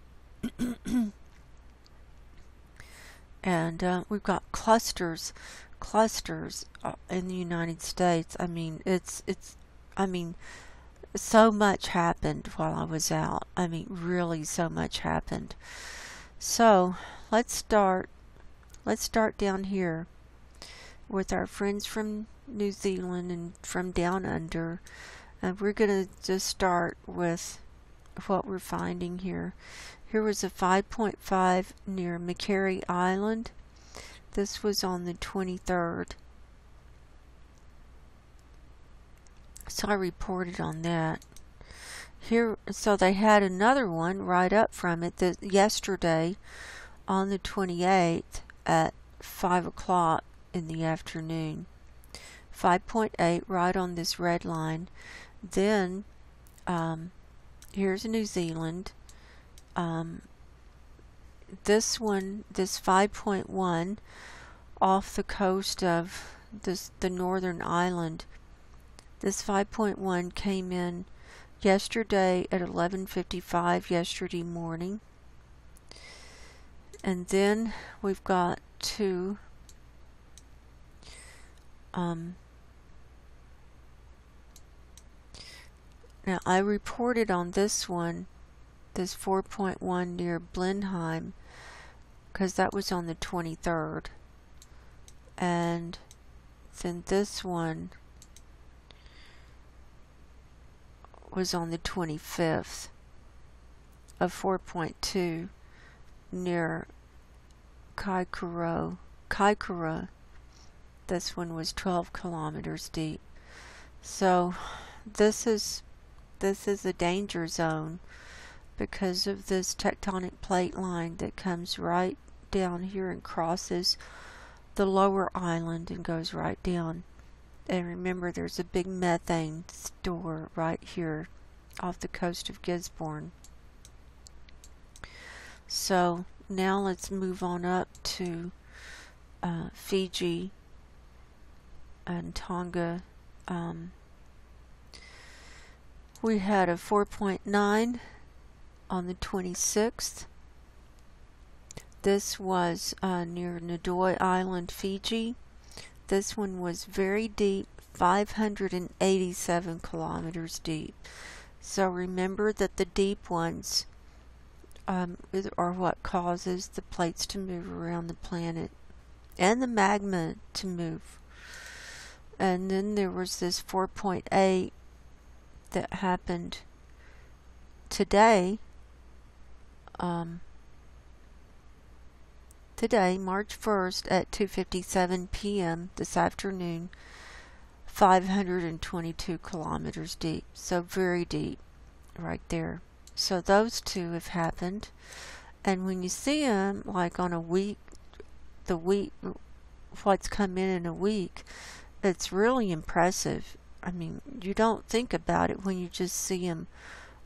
And we've got clusters in the United States. I mean, so much happened while I was out. I mean, really so much happened. So let's start down here with our friends from New Zealand and from down under, and we're going to just start with what we're finding here. Here was a 5.5 near Macquarie Island. This was on the 23rd. So I reported on that. Here, so they had another one right up from it yesterday on the 28th at 5 o'clock in the afternoon. 5.8 right on this red line. Then here's New Zealand. This one, this 5.1 off the coast of the northern island. This 5.1 came in yesterday at 11:55 yesterday morning. And then we've got two now I reported on this one, this 4.1 near Blenheim, because that was on the 23rd. And then this one was on the 25th of 4.2 near Kaikoura. This one was 12 kilometers deep. So this is a danger zone because of this tectonic plate line that comes right down here and crosses the lower island and goes right down. And remember, there's a big methane store right here off the coast of Gisborne. So now let's move on up to Fiji and Tonga. We had a 4.9 on the 26th. This was near Ndoye Island, Fiji. This one was very deep, 587 kilometers deep. So remember that the deep ones are what causes the plates to move around the planet and the magma to move. And then there was this 4.8 that happened today. Today, March 1st at 2:57 p.m. this afternoon, 522 kilometers deep. So very deep right there. So those two have happened. And when you see them, like on a week, what's come in a week. It's really impressive. I mean, you don't think about it when you just see them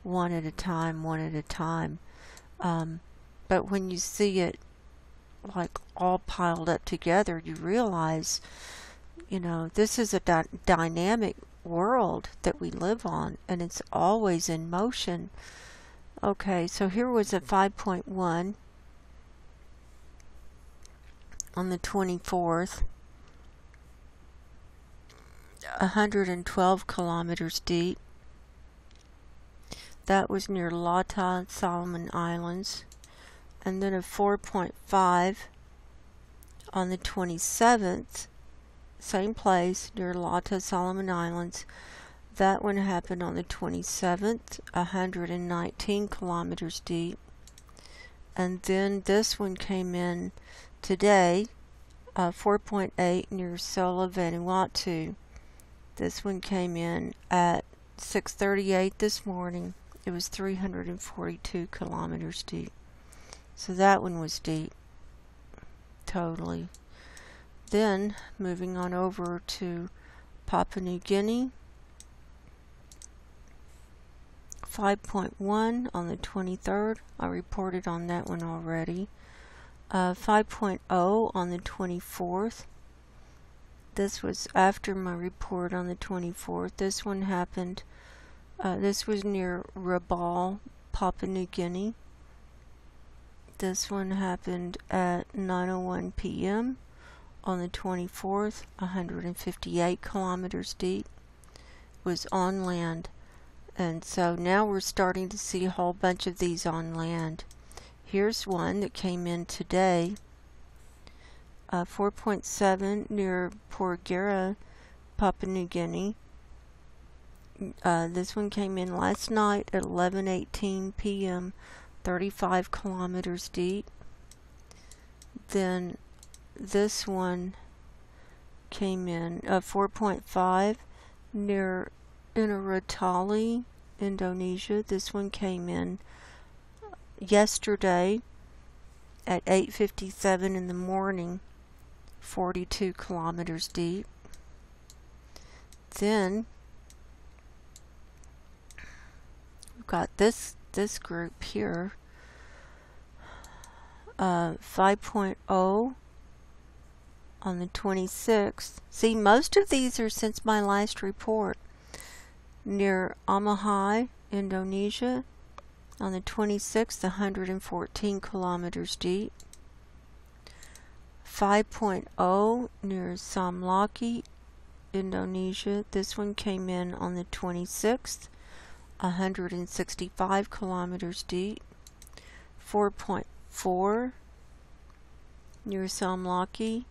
one at a time, one at a time. But when you see it like all piled up together, you realize, you know, this is a dynamic world that we live on, and it's always in motion. Okay, so here was a 5.1 on the 24th, 112 kilometers deep. That was near Lata, Solomon Islands. And then a 4.5 on the 27th, same place, near Lata, Solomon Islands. That one happened on the 27th, 119 kilometers deep. And then this one came in today, 4.8 near Sola, Vanuatu. This one came in at 6:38 this morning. It was 342 kilometers deep. So that one was deep. Totally. Then, moving on over to Papua New Guinea. 5.1 on the 23rd. I reported on that one already. 5.0 on the 24th. This was after my report on the 24th. This one happened. This was near Rabaul, Papua New Guinea. This one happened at 9:01 p.m. on the 24th, 158 kilometers deep. Was on land. And so now we're starting to see a whole bunch of these on land. Here's one that came in today, 4.7 near Porgera, Papua New Guinea. This one came in last night at 11:18 p.m., 35 kilometers deep. Then this one came in 4.5 near Inuratali, Indonesia. This one came in yesterday at 8:57 in the morning, 42 kilometers deep. Then we've got this group here, 5.0 on the 26th. See, most of these are since my last report. Near Amahai, Indonesia, on the 26th, 114 kilometers deep. 5.0 near Samlaki, Indonesia. This one came in on the 26th, 165 kilometers deep. 4.4 near Samlaki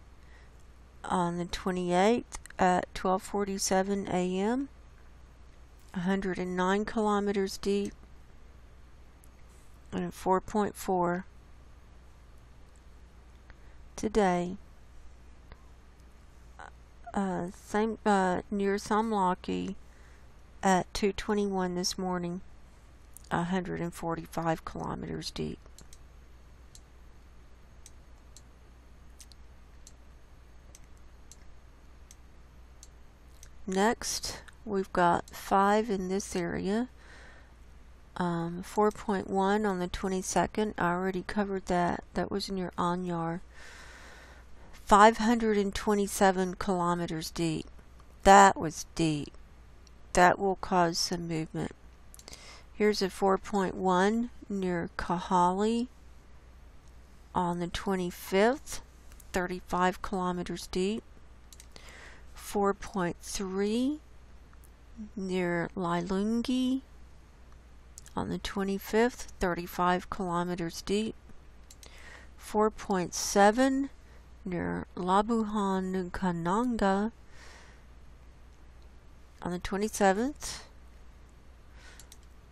on the 28th at 12:47 a.m. 109 kilometers deep. And 4.4 today. Same near Samlaki at 2:21 this morning, 145 kilometers deep. Next, we've got 5 in this area. 4.1 on the 22nd. I already covered that. That was near Anyar. 527 kilometers deep. That was deep. That will cause some movement. Here's a 4.1 near Kahali on the 25th. 35 kilometers deep. 4.3 near Lailungi on the 25th, 35 kilometers deep. 4.7 near Labuhan Kananga on the 27th.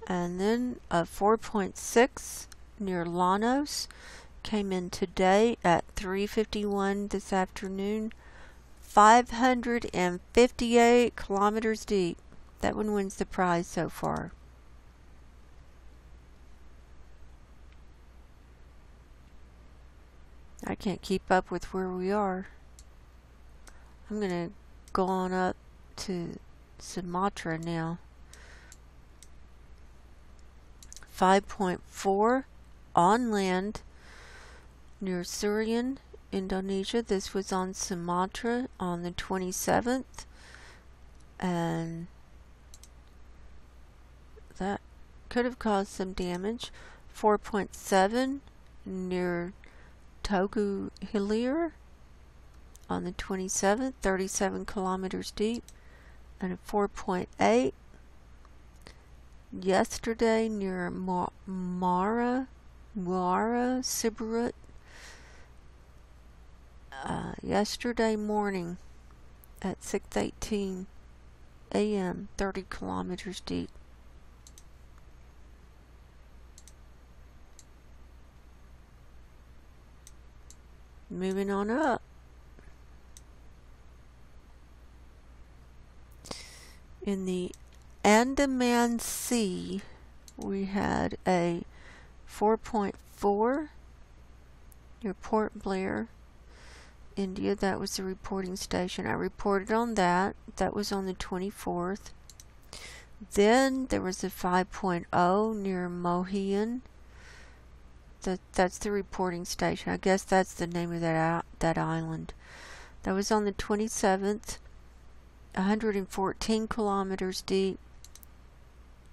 And then a 4.6 near Llanos came in today at 3:51 this afternoon. 558 kilometers deep. That one wins the prize so far. I can't keep up with where we are. I'm going to go on up to Sumatra now. 5.4 on land near Surian, Indonesia. This was on Sumatra on the 27th, and that could have caused some damage. 4.7 near Togu Hilir on the 27th, 37 kilometers deep, and a 4.8 yesterday near Muara Siberut. Yesterday morning at 6:18 a.m., 30 kilometers deep. Moving on up. In the Andaman Sea, we had a 4.4 near Port Blair, India. That was the reporting station. I reported on that. That was on the 24th. Then there was a 5.0 near Mohian. That's the reporting station. I guess that's the name of that island. That was on the 27th, 114 kilometers deep,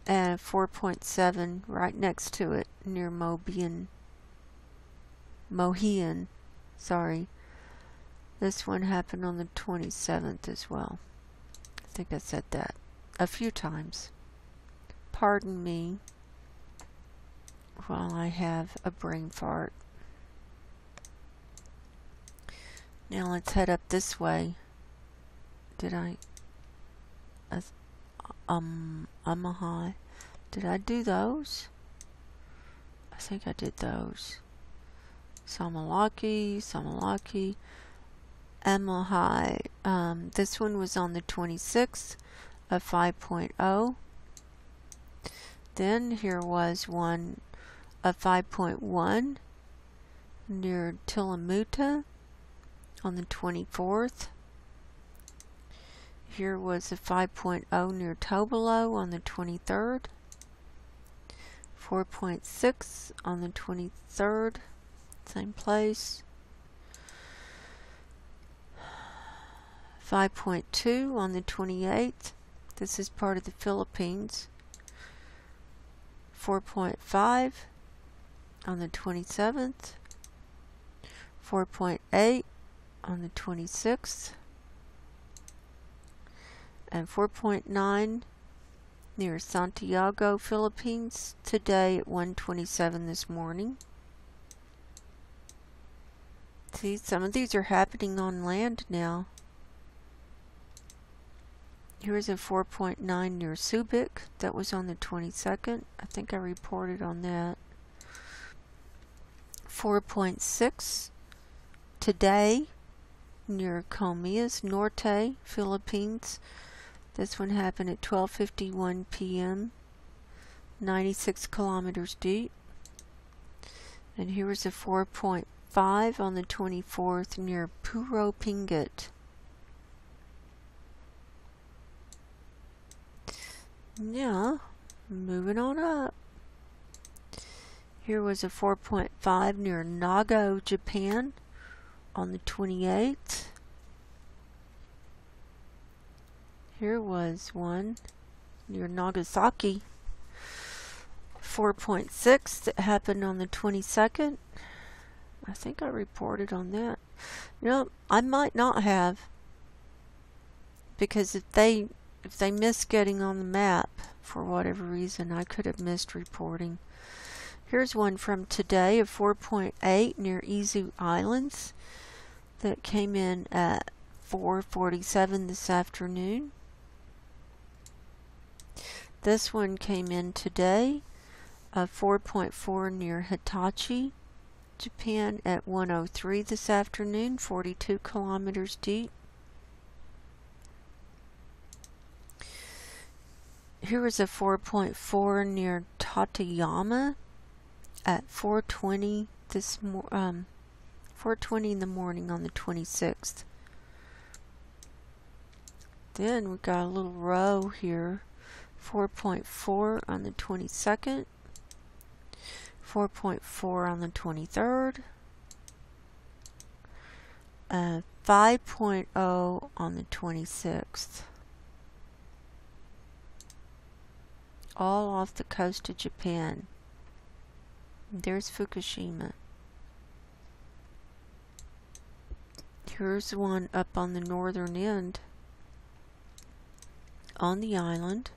and 4.7 right next to it near Mohian. Sorry. This one happened on the 27th as well. I think I said that a few times. Pardon me while I have a brain fart. Now let's head up this way. Did I Amahai? Did I do those? I think I did those. Samalaki, Amahai. This one was on the 26th of 5.0. Then here was one of 5.1 near Tilamuta on the 24th. Here was a 5.0 near Tobelo on the 23rd. 4.6 on the 23rd, same place. 5.2 on the 28th. This is part of the Philippines. 4.5 on the 27th. 4.8 on the 26th. And 4.9 near Santiago, Philippines, today at 1:27 this morning. See, some of these are happening on land now. Here's a 4.9 near Subic. That was on the 22nd. I think I reported on that. 4.6 today near Comias Norte, Philippines. This one happened at 12:51 p.m. 96 kilometers deep. And here was a 4.5 on the 24th near Puro Pingat. Yeah, moving on up. Here was a 4.5 near Nago, Japan on the 28th. Here was one near Nagasaki. 4.6 that happened on the 22nd. I think I reported on that. You know, I might not have, because if they missed getting on the map for whatever reason, I could have missed reporting. Here's one from today, a 4.8 near Izu Islands that came in at 4:47 this afternoon. This one came in today, a 4.4 near Hitachi, Japan at 1:03 this afternoon, 42 kilometers deep. Here is a 4.4 near Tateyama at 4:20 4:20 in the morning on the 26th. Then we got a little row here, 4.4 on the 22nd, 4.4 on the 23rd, 5.0 on the 26th. All off the coast of Japan. There's Fukushima. Here's one up on the northern end on the island.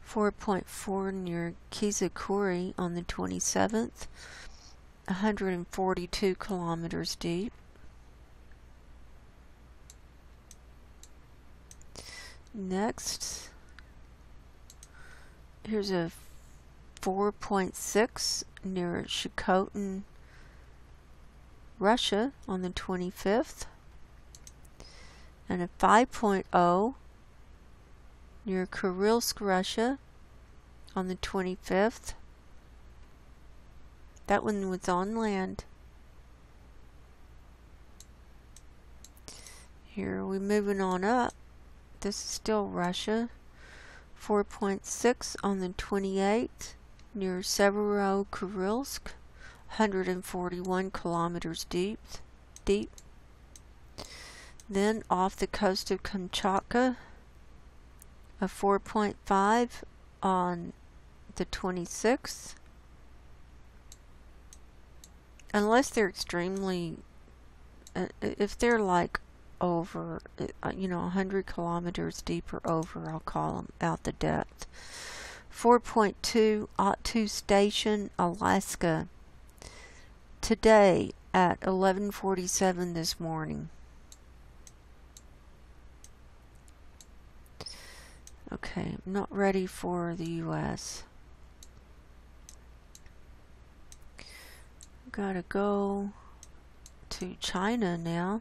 4.4 near Kizakuri on the 27th. 142 kilometers deep. Next, here's a 4.6 near Shikotan, Russia on the 25th, and a 5.0 near Kurilsk, Russia on the 25th. That one was on land. Here we're moving on up. This is still Russia. 4.6 on the 28th near Severodvinsk, 141 kilometers deep. Then off the coast of Kamchatka, a 4.5 on the 26th. Unless they're extremely, if they're like over, 100 kilometers deep or over, I'll call them out the depth. 4.2 Ottu Station, Alaska, today at 11:47 this morning. Okay, I'm not ready for the US. Gotta go to China now.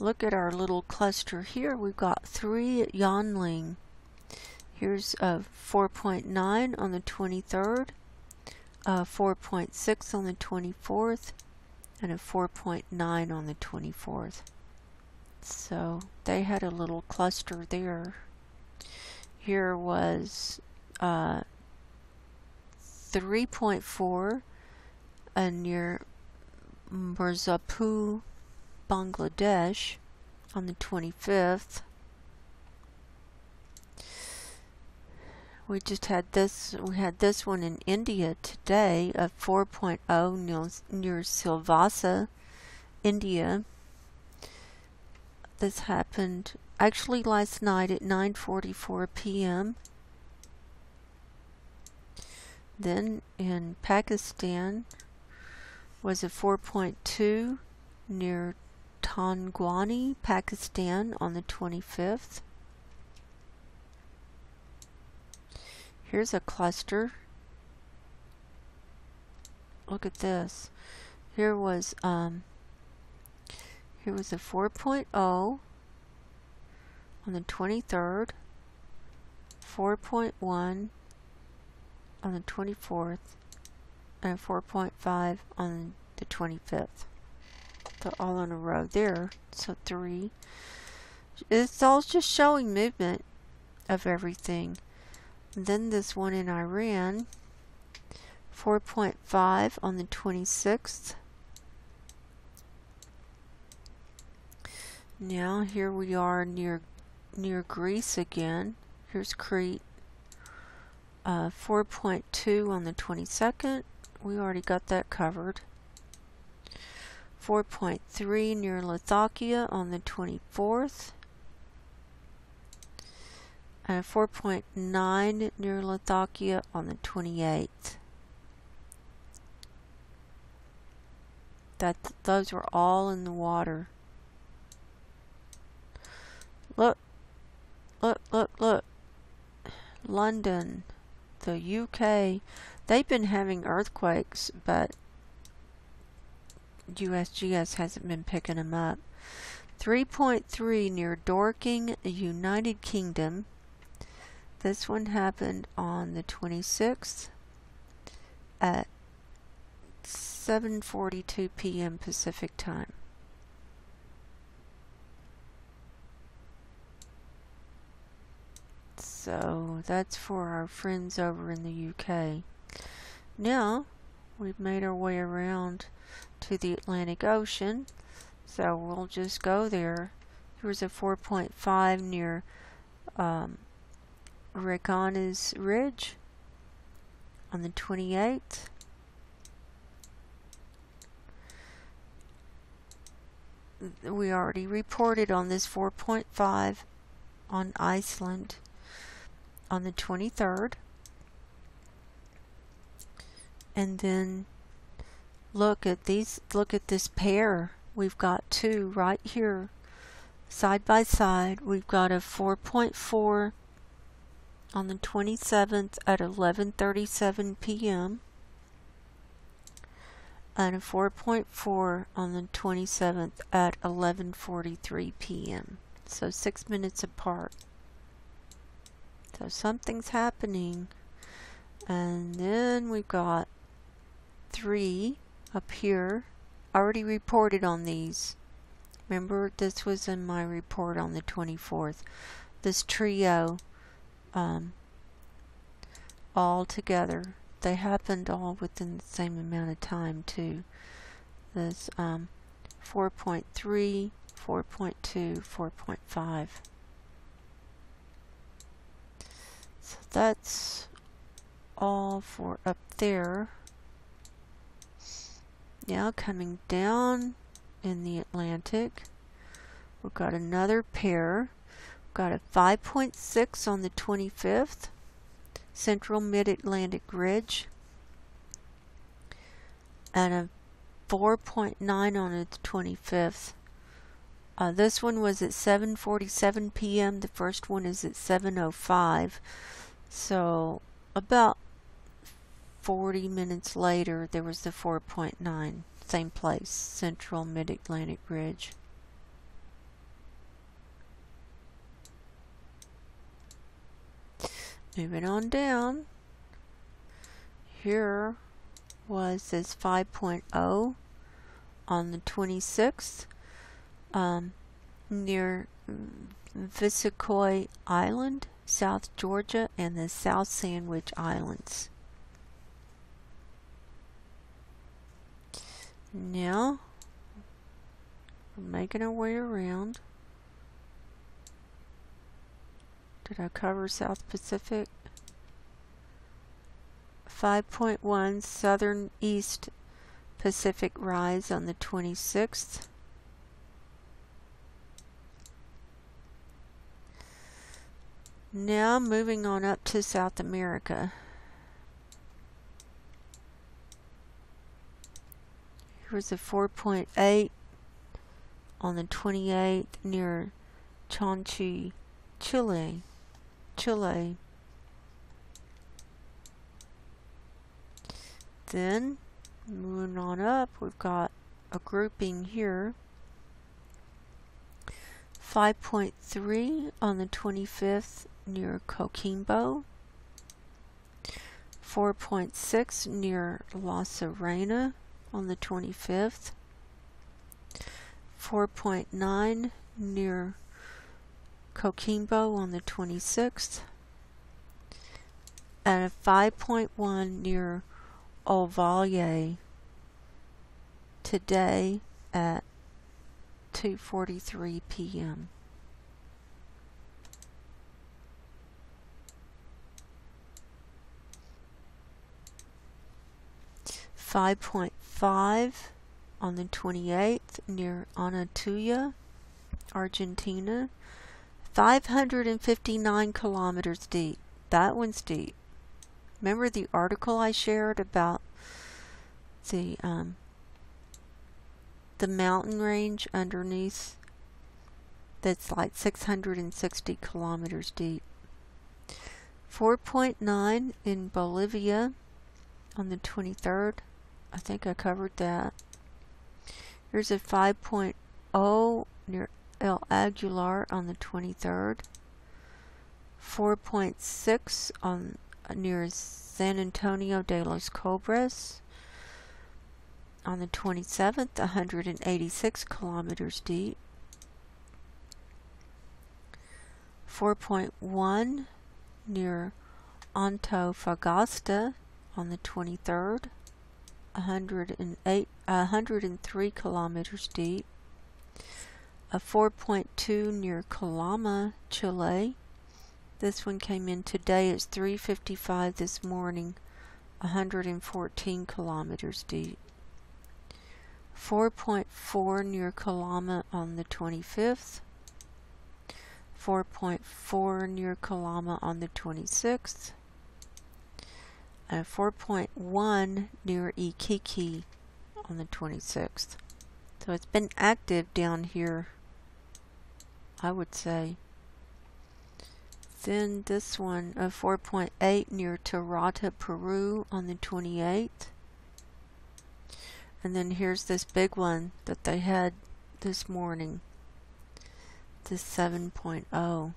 Look at our little cluster here. We've got 3 at Yanling. Here's a 4.9 on the 23rd, a 4.6 on the 24th, and a 4.9 on the 24th. So they had a little cluster there. Here was 3.4 near Mirzapur, Bangladesh on the 25th. We had this one in India today, a 4.0 near Silvassa, India. This happened actually last night at 9:44 p.m. Then in Pakistan was a 4.2 near Tangwani, Pakistan on the 25th. Here's a cluster. Look at this. Here was a 4.0 on the 23rd, 4.1 on the 24th, and a 4.5 on the 25th. So all in a row there. So 3. It's all just showing movement of everything. And then this one in Iran, 4.5 on the 26th. Now here we are near Greece again. Here's Crete. 4.2 on the 22nd. We already got that covered. 4.3 near Latakia on the 24th. And 4.9 near Latakia on the 28th. Those were all in the water. Look. London, the UK, they've been having earthquakes, but USGS hasn't been picking them up. 3.3 near Dorking, United Kingdom. This one happened on the 26th at 7:42 p.m. Pacific time. So that's for our friends over in the UK. Now we've made our way around to the Atlantic Ocean, so we'll just go there. Here's a 4.5 near Reconna's Ridge on the 28th. We already reported on this 4.5 on Iceland on the 23rd. And then look at this pair. We've got two right here side by side. We've got a 4.4 on the 27th at 11:37 p.m. and a 4.4 on the 27th at 11:43 p.m. So 6 minutes apart. So something's happening. And then we've got 3 up here. I already reported on these. Remember, this was in my report on the 24th. This trio, all together. They happened all within the same amount of time too. This 4.3, 4.2, 4.5. So that's all for up there. Now coming down in the Atlantic, we've got another pair. We've got a 5.6 on the 25th, Central Mid-Atlantic Ridge, and a 4.9 on the 25th. This one was at 7:47 p.m. The first one is at 7:05. So about 40 minutes later, there was the 4.9, same place, Central Mid-Atlantic Ridge. Moving on down, here was this 5.0 on the 26th, near Visecoy Island, South Georgia, and the South Sandwich Islands. Now, we're making our way around. Did I cover South Pacific? 5.1 Southern East Pacific Rise on the 26th. Now moving on up to South America. Here's a 4.8 on the 28th near Chonchi, Chile. Then, moving on up, we've got a grouping here. 5.3 on the 25th near Coquimbo. 4.6 near La Serena on the 25th. 4.9 near Coquimbo on the 26th. And a 5.1 near Ovalle today at 2:43 p.m. .5 on the 28th near Anatuya, Argentina. 559 kilometers deep. That one's deep. Remember the article I shared about the mountain range underneath that's like 660 kilometers deep. 4.9 in Bolivia on the 23rd. I think I covered that. Here's a 5.0 near El Aguilar on the 23rd. 4.6 on near San Antonio de los Cobras on the 27th, 186 kilometers deep. 4.1 near Antofagasta on the 23rd, 103 kilometers deep. A 4.2 near Calama, Chile. This one came in today. It's 3:55 this morning, 114 kilometers deep. 4.4 near Calama on the 25th. 4.4 near Calama on the 26th. And 4.1 near Iquique on the 26th. So it's been active down here, I would say. Then this one, a 4.8 near Tarata, Peru on the 28th. And then here's this big one that they had this morning, this 7.0.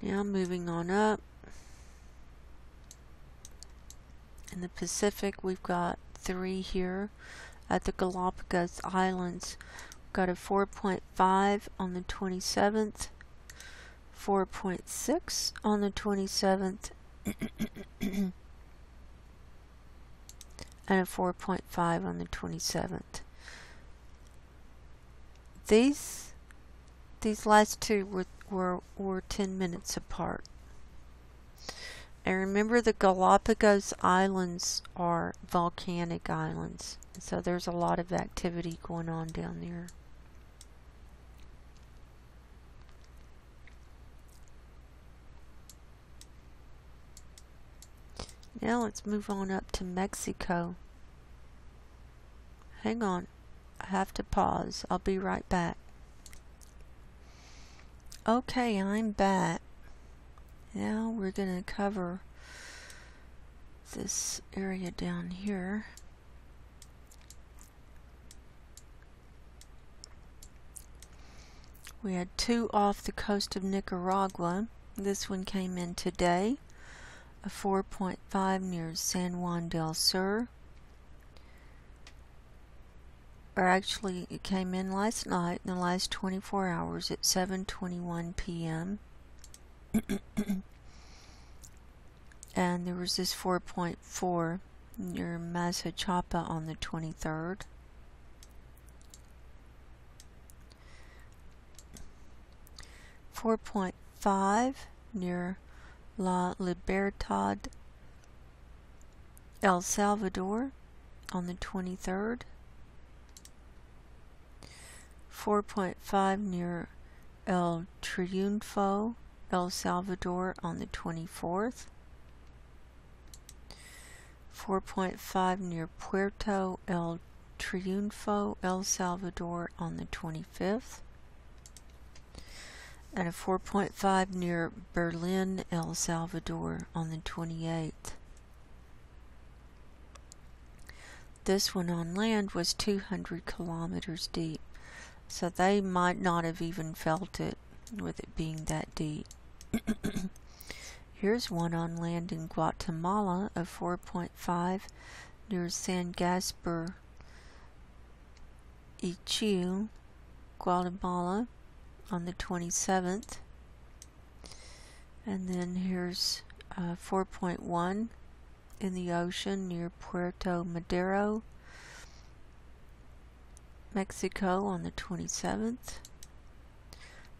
Now moving on up. In the Pacific, we've got 3 here. At the Galapagos Islands, we've got a 4.5 on the 27th, 4.6 on the 27th, and a 4.5 on the 27th. These last two were 10 minutes apart. And remember, the Galapagos Islands are volcanic islands, so there's a lot of activity going on down there. Now let's move on up to Mexico. Hang on, I have to pause. I'll be right back. Okay, I'm back. Now we're going to cover this area down here. We had 2 off the coast of Nicaragua. This one came in today, a 4.5 near San Juan del Sur. Or actually, it came in last night, in the last 24 hours at 7:21 p.m. And there was this 4.4 near Mazachapa on the 23rd. .5 near La Libertad, El Salvador on the 23rd. 4.5 near El Triunfo, El Salvador on the 24th. 4.5 near Puerto El Triunfo, El Salvador on the 25th. And a 4.5 near Berlin, El Salvador on the 28th. This one on land was 200 kilometers deep, so they might not have even felt it with it being that deep. Here's one on land in Guatemala of 4.5 near San Gaspar Ichil, Guatemala on the 27th. And then here's 4.1 in the ocean near Puerto Madero, Mexico on the 27th.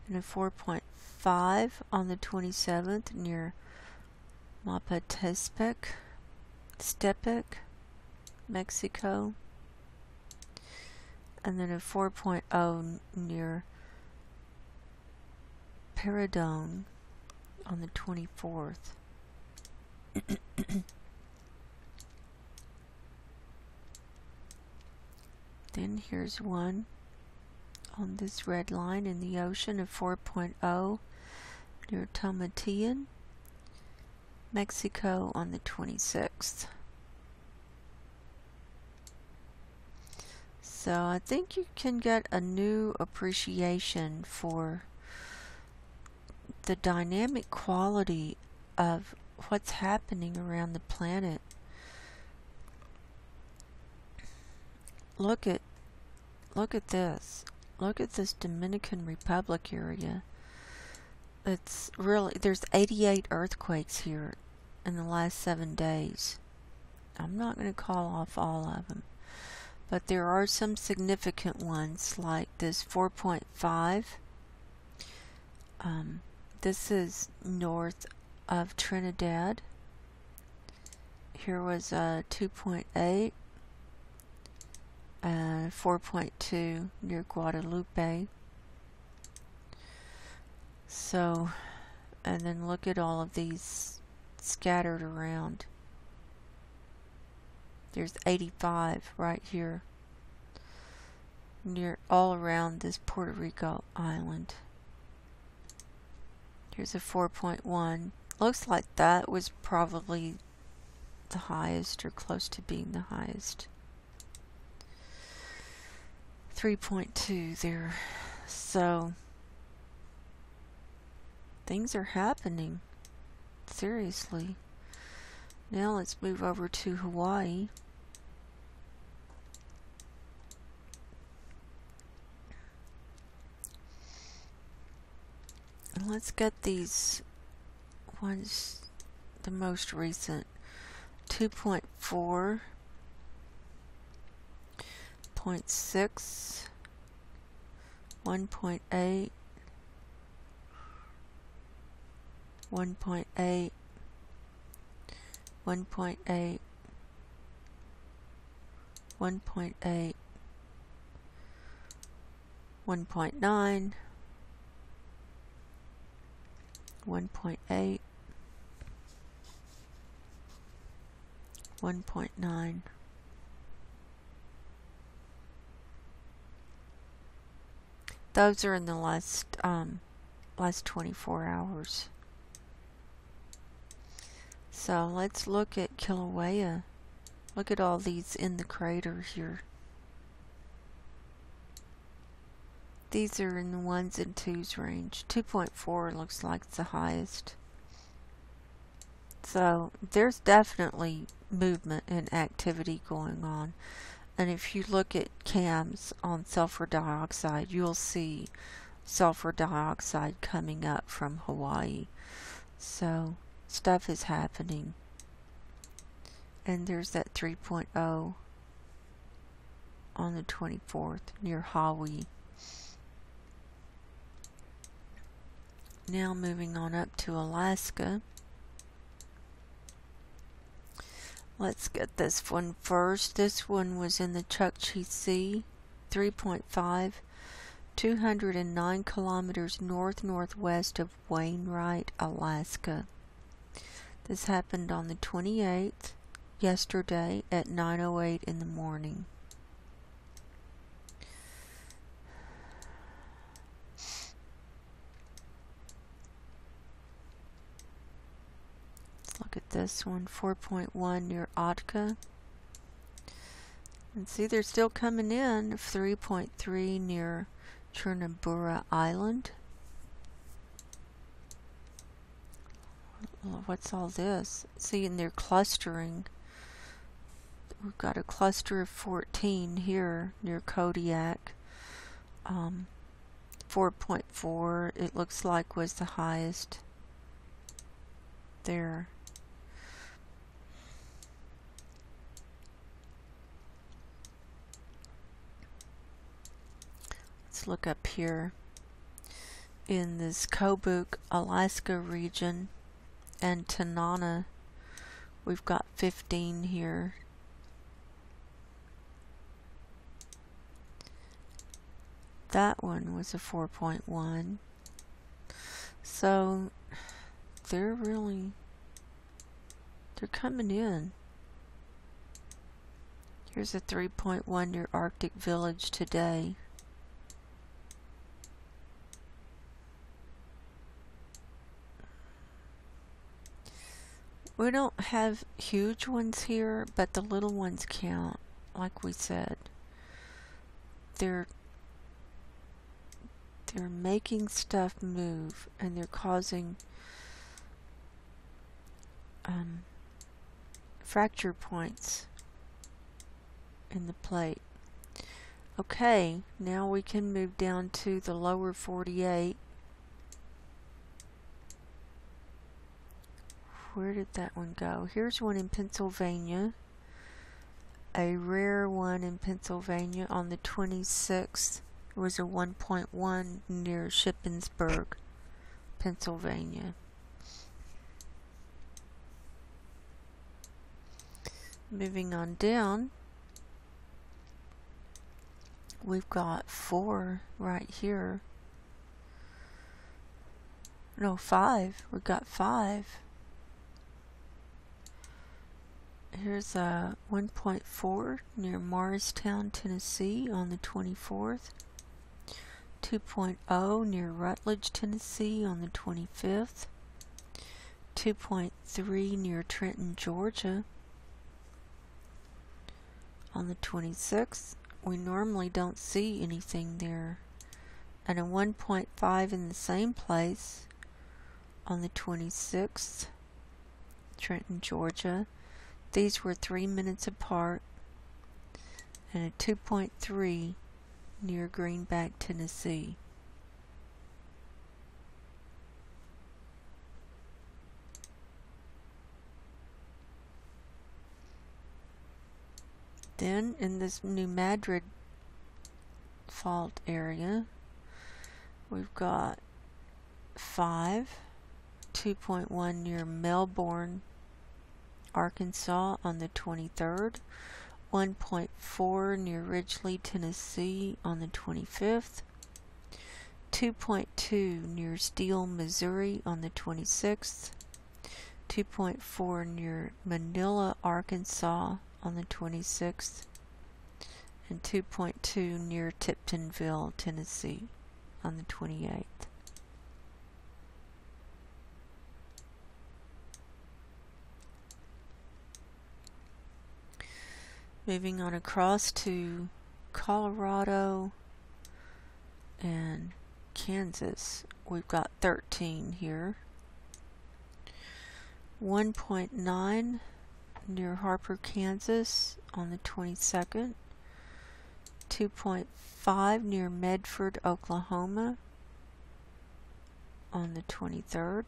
And a 4.5 on the 27th near Mapatepec, Mexico. And then a 4.0 near Peridon on the 24th. Then here's one on this red line in the ocean of 4.0 near Tomatian, Mexico on the 26th. So I think you can get a new appreciation for the dynamic quality of what's happening around the planet. look at this. Look at this Dominican Republic area. It's really, there's 88 earthquakes here in the last 7 days. I'm not going to call off all of them, but there are some significant ones, like this 4.5. This is north of Trinidad. Here was a 2.8 and 4.2 near Guadalupe. So, and then look at all of these scattered around. There's 85 right here, near all around this Puerto Rico island. Here's a 4.1. Looks like that was probably the highest, or close to being the highest. 3.2 there. So things are happening. Seriously. Now let's move over to Hawaii. And let's get these ones, the most recent. 2.4, 0.6, 1.8, 1.8, 1.8, 1.8, 1.9, 1.8, 1.9. Those are in the last 24 hours. So let's look at Kilauea. Look at all these in the crater here. These are in the 1s and 2s range. 2.4 looks like it's the highest. So there's definitely movement and activity going on. And if you look at cams on sulfur dioxide, you'll see sulfur dioxide coming up from Hawaii. So stuff is happening. And there's that 3.0 on the 24th near Hawaii. Now moving on up to Alaska. Let's get this one first. This one was in the Chukchi Sea, 3.5, 209 kilometers north-northwest of Wainwright, Alaska. This happened on the 28th, yesterday at 9:08 in the morning. Look at this one, 4.1 near Otka. And see, they're still coming in. 3.3 near Chernabura Island. Well, what's all this? See, and they're clustering. We've got a cluster of 14 here near Kodiak. 4.4, it looks like, was the highest there. Let's look up here in this Kobuk, Alaska region, and Tanana. We've got 15 here. That one was a 4.1. So they're coming in. Here's a 3.1 near Arctic Village today. We don't have huge ones here, but the little ones count, like we said. They're making stuff move, and they're causing fracture points in the plate. Okay, now we can move down to the lower 48. Where did that one go? Here's one in Pennsylvania. A rare one in Pennsylvania on the 26th. It was a 1.1 near Shippensburg, Pennsylvania. Moving on down, we've got 4 right here. No, 5. We've got 5. Here's a 1.4 near Morristown, Tennessee on the 24th. 2.0 near Rutledge, Tennessee on the 25th. 2.3 near Trenton, Georgia on the 26th. We normally don't see anything there. And a 1.5 in the same place on the 26th, Trenton, Georgia. These were 3 minutes apart. And a 2.3 near Greenback, Tennessee. Then in this New Madrid fault area, we've got 5, 2.1 near Melbourne, Arkansas on the 23rd, 1.4 near Ridgely, Tennessee on the 25th, 2.2 near Steele, Missouri on the 26th, 2.4 near Manila, Arkansas on the 26th, and 2.2 near Tiptonville, Tennessee on the 28th. Moving on across to Colorado and Kansas, we've got 13 here. 1.9 near Harper, Kansas on the 22nd. 2.5 near Medford, Oklahoma on the 23rd.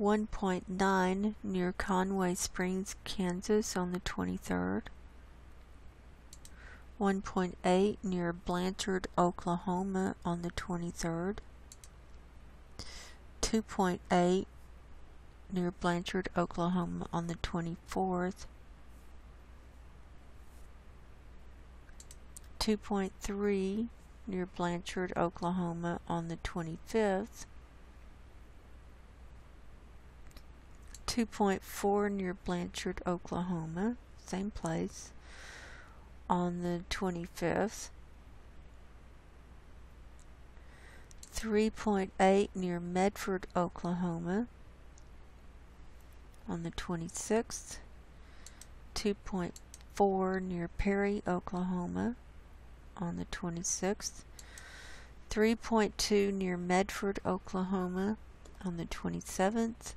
1.9 near Conway Springs, Kansas on the 23rd. 1.8 near Blanchard, Oklahoma on the 23rd. 2.8 near Blanchard, Oklahoma on the 24th. 2.3 near Blanchard, Oklahoma on the 25th. 2.4 near Blanchard, Oklahoma, same place, on the 25th. 3.8 near Medford, Oklahoma on the 26th. 2.4 near Perry, Oklahoma on the 26th. 3.2 near Medford, Oklahoma on the 27th.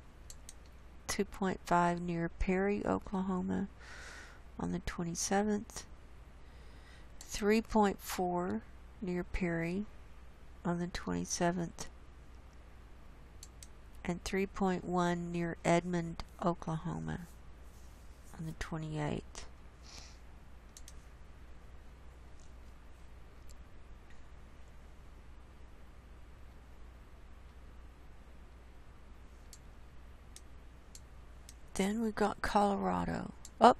2.5 near Perry, Oklahoma on the 27th. 3.4 near Perry on the 27th. And 3.1 near Edmond, Oklahoma on the 28th. Then we got Colorado. Oh,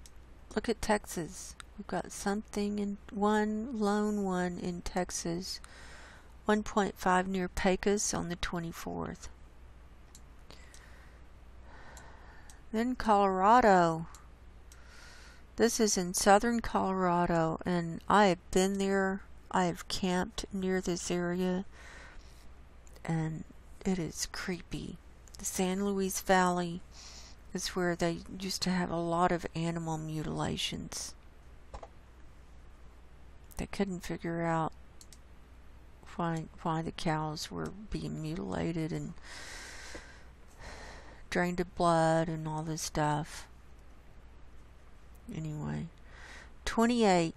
look at Texas. We've got something in one lone one in Texas. 1.5 near Pecos on the 24th. Then Colorado. This is in southern Colorado, and I have been there. I have camped near this area, and it is creepy. The San Luis Valley is where they used to have a lot of animal mutilations. They couldn't figure out why the cows were being mutilated and drained of blood and all this stuff. Anyway, 28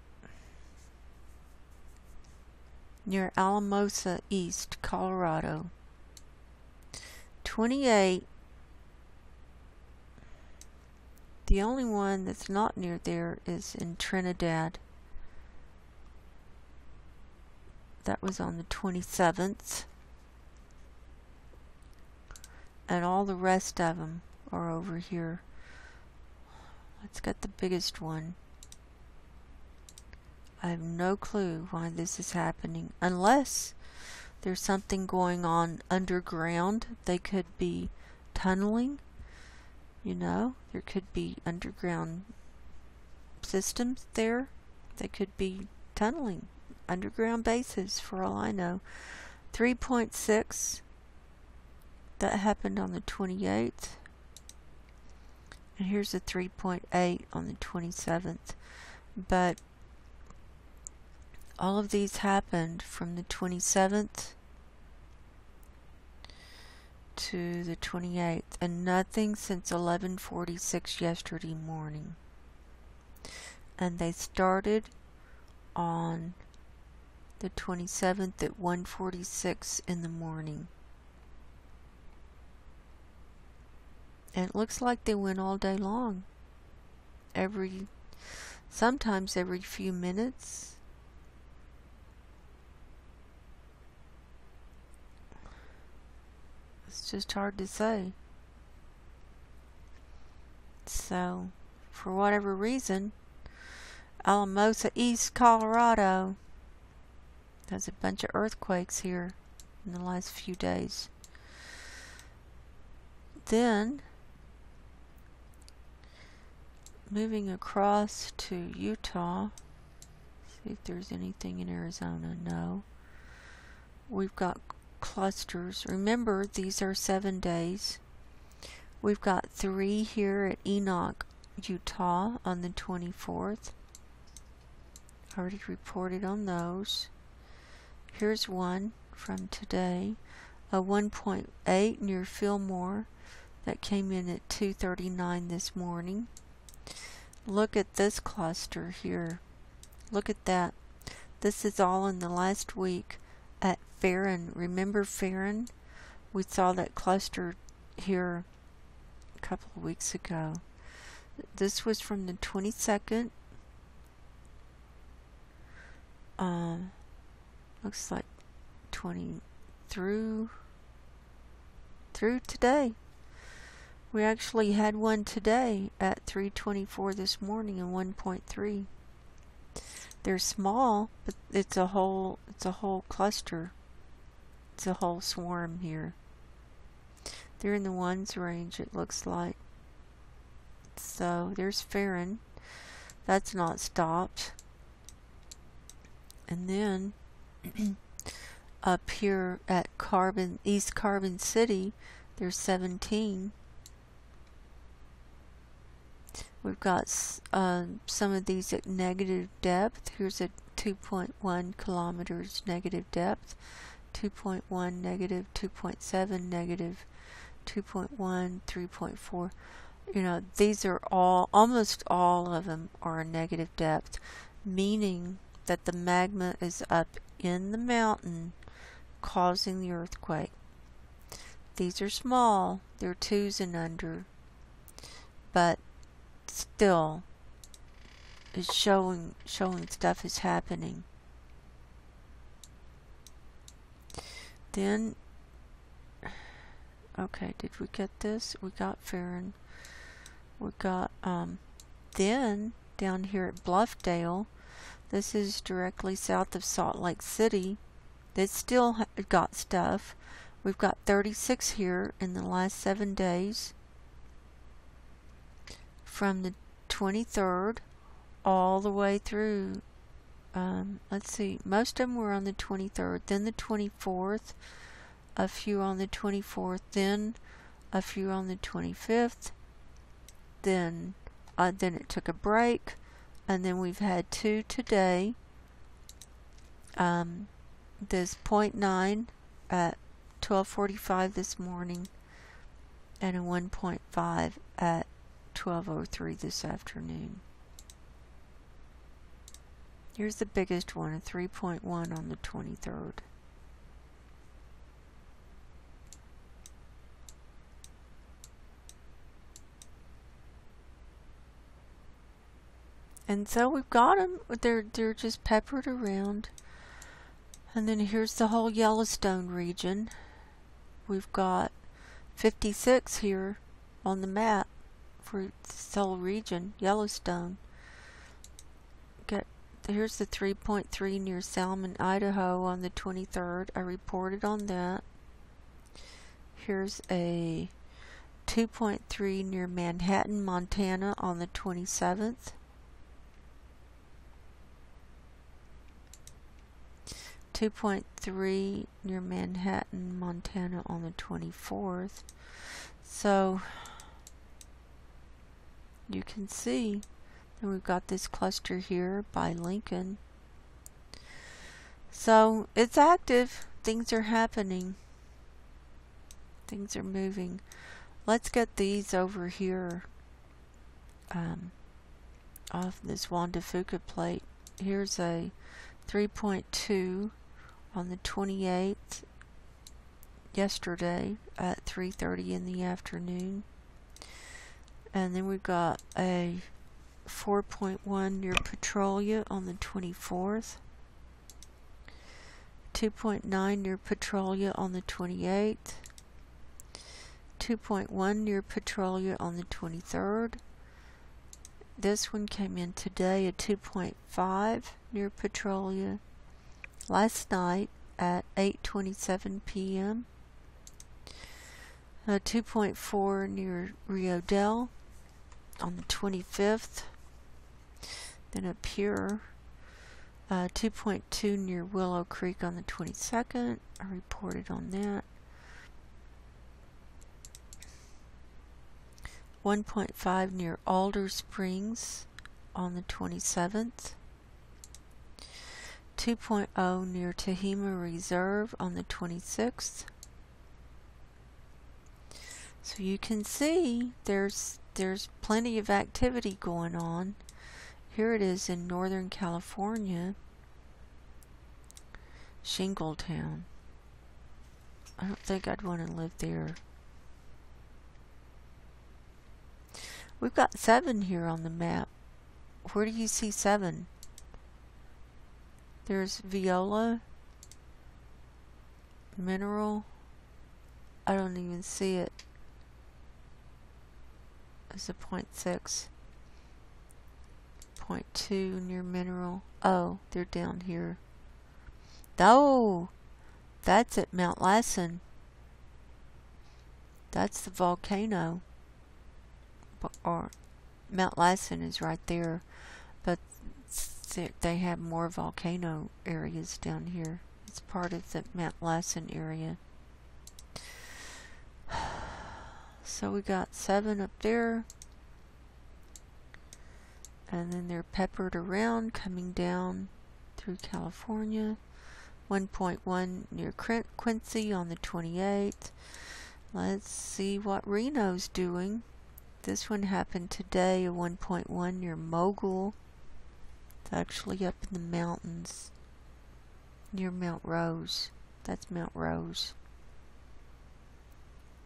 near Alamosa East, Colorado. 28, the only one that's not near there is in Trinidad. That was on the 27th. And all the rest of them are over here. Let's get the biggest one. I have no clue why this is happening, unless there's something going on underground. They could be tunneling, you know, there could be underground systems there. They could be tunneling underground bases for all I know. 3.6, that happened on the 28th. And here's a 3.8 on the 27th. But all of these happened from the 27th to the 28th, and nothing since 11:46 yesterday morning. And they started on the 27th at 1:46 in the morning. And it looks like they went all day long. Sometimes every few minutes. It's just hard to say. So, for whatever reason, Alamosa East, Colorado has a bunch of earthquakes here in the last few days. Then, moving across to Utah, see if there's anything in Arizona. No. We've got clusters. Remember, these are 7 days. We've got 3 here at Enoch, Utah on the 24th. Already reported on those. Here's one from today, a 1.8 near Fillmore that came in at 2:39 this morning. Look at this cluster here. Look at that. This is all in the last week at Farron. Remember Farron? We saw that cluster here a couple of weeks ago. This was from the 22nd. Looks like 20 through today. We actually had one today at 3:24 this morning and 1.3. They're small, but it's a whole cluster. It's a whole swarm here. They're in the ones range, it looks like. So there's Farron. That's not stopped. And then up here at East Carbon City, there's 17. We've got some of these at negative depth. Here's a 2.1 kilometers negative depth, 2.1 negative, 2.7 negative, 2.1, 3.4. You know, these are almost all of them are a negative depth, meaning that the magma is up in the mountain causing the earthquake. These are small, they're 2s and under, but still is showing stuff is happening. Then, okay, did we get this? We got Farron. We got then down here at Bluffdale. This is directly south of Salt Lake City. They still got stuff. We've got 36 here in the last 7 days. From the 23rd all the way through, let's see, most of them were on the 23rd, then the 24th, a few on the 24th, then a few on the 25th, then it took a break, and then we've had 2 today. There's 0.9 at 12:45 this morning, and a 1.5 at 12:03 this afternoon. Here's the biggest one, a 3.1 on the 23rd. And so we've got them. They're just peppered around. And then here's the whole Yellowstone region. We've got 56 here on the map for this whole region, Yellowstone. Here's the 3.3 near Salmon, Idaho on the 23rd. I reported on that. Here's a 2.3 near Manhattan, Montana on the 27th. 2.3 near Manhattan, Montana on the 24th. So you can see that we've got this cluster here by Lincoln. So it's active. Things are happening. Things are moving. Let's get these over here off this Juan de Fuca plate. Here's a 3.2 on the 28th yesterday at 3:30 in the afternoon. And then we've got a 4.1 near Petrolia on the 24th. 2.9 near Petrolia on the 28th. 2.1 near Petrolia on the 23rd. This one came in today, a 2.5 near Petrolia last night at 8:27 p.m. A 2.4 near Rio Dell on the 25th. Then up here, 2.2 near Willow Creek on the 22nd. I reported on that. 1.5 near Alder Springs on the 27th. 2.0 near Tehima Reserve on the 26th. So you can see there's plenty of activity going on. Here it is in Northern California, Shingletown. I don't think I'd want to live there. We've got 7 here on the map. Where do you see 7? There's Viola, Mineral. I don't even see it. It's a 0.6. 0.2 near Mineral. Oh, they're down here. Oh, that's at Mount Lassen. That's the volcano. Or Mount Lassen is right there, but they have more volcano areas down here. It's part of the Mount Lassen area. So we got 7 up there, and then they're peppered around coming down through California. 1.1 near Quincy on the 28th. Let's see what Reno's doing. This one happened today, a 1.1 near Mogul. It's actually up in the mountains near Mount Rose. That's Mount Rose.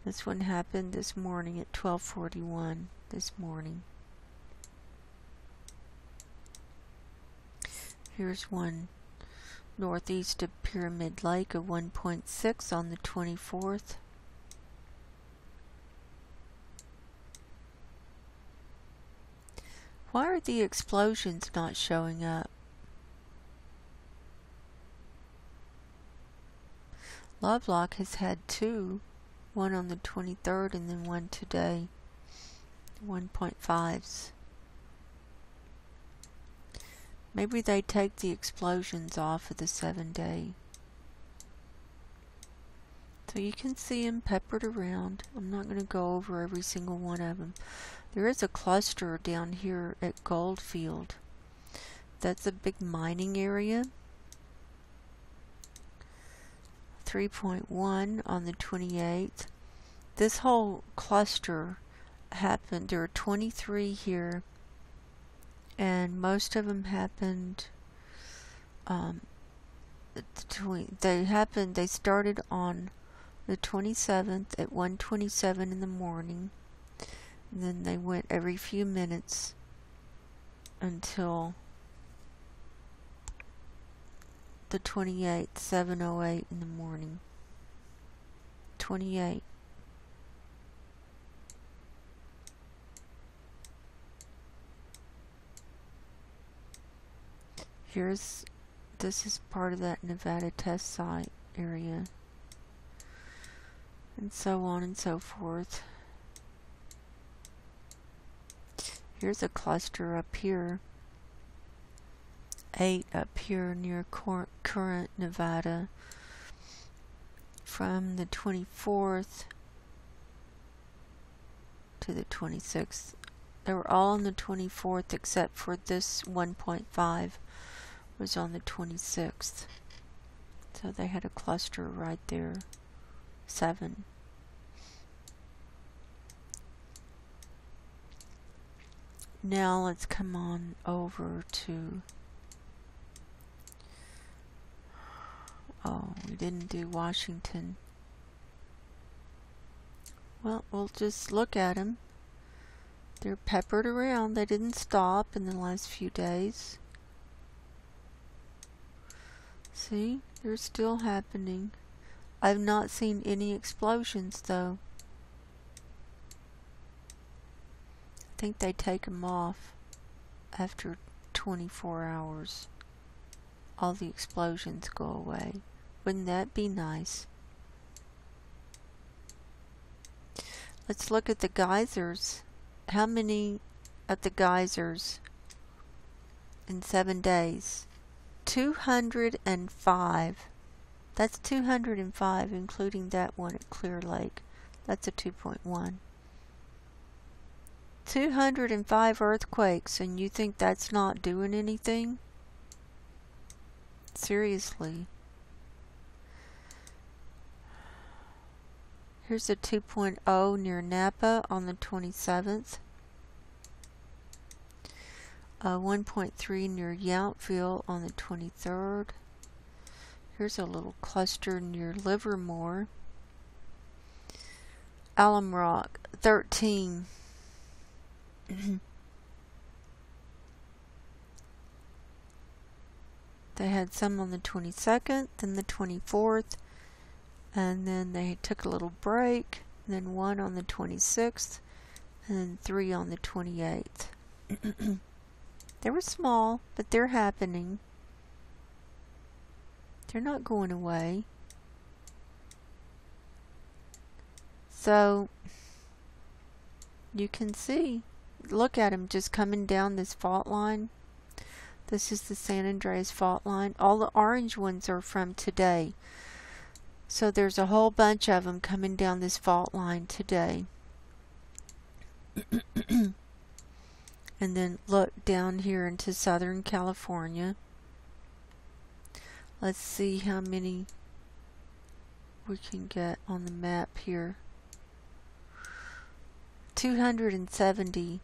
This one happened this morning at 12:41 this morning. Here's one northeast of Pyramid Lake, a 1.6 on the 24th. Why are the explosions not showing up? Lovelock has had 2, one on the 23rd and then one today, 1.5s. Maybe they take the explosions off of the 7-day. So you can see them peppered around. I'm not going to go over every single one of them. There is a cluster down here at Goldfield. That's a big mining area. 3.1 on the 28th. This whole cluster happened. There are 23 here, and most of them happened um, they started on the 27th at 1:27 in the morning. And then they went every few minutes until the 28th, 7:08 in the morning. 28. This is part of that Nevada test site area. And so on and so forth. Here's a cluster up here. 8 up here near Current, Nevada. From the 24th to the 26th. They were all on the 24th except for this 1.5 was on the 26th. So they had a cluster right there. 7. Now let's come on over to, oh, we didn't do Washington. Well, we'll just look at them. They're peppered around. They didn't stop in the last few days. See, they're still happening. I've not seen any explosions though. I think they take them off after 24 hours. All the explosions go away. Wouldn't that be nice? Let's look at the geysers. How many of the geysers in 7 days? 205. That's 205, including that one at Clear Lake. That's a 2.1. 205 earthquakes, and you think that's not doing anything? Seriously. Here's a 2.0 near Napa on the 27th. 1.3 near Yountville on the 23rd. Here's a little cluster near Livermore. Alum Rock, 13. They had some on the 22nd, then the 24th, and then they took a little break, then 1 on the 26th, and then 3 on the 28th. They were small, but they're happening. They're not going away. So, you can see, look at them just coming down this fault line. This is the San Andreas fault line. All the orange ones are from today. So there's a whole bunch of them coming down this fault line today. And then look down here into Southern California. Let's see how many we can get on the map here. 270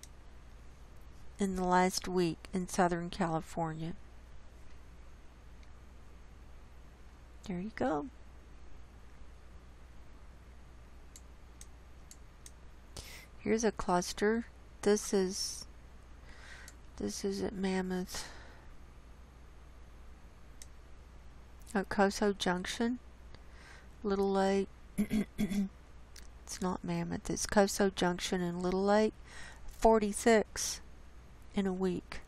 in the last week in Southern California. There you go. Here's a cluster. This is at Mammoth. At Coso Junction, Little Lake. It's not Mammoth, it's Coso Junction and Little Lake. 46 in a week.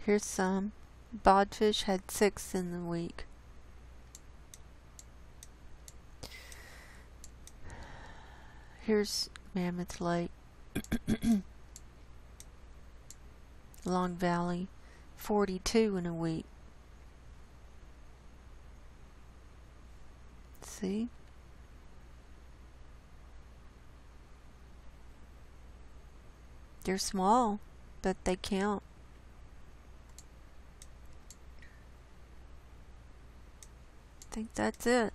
Here's some. Bodfish had 6 in the week. Here's Mammoth Lake. Long Valley, 42 in a week. See? They're small, but they count. I think that's it.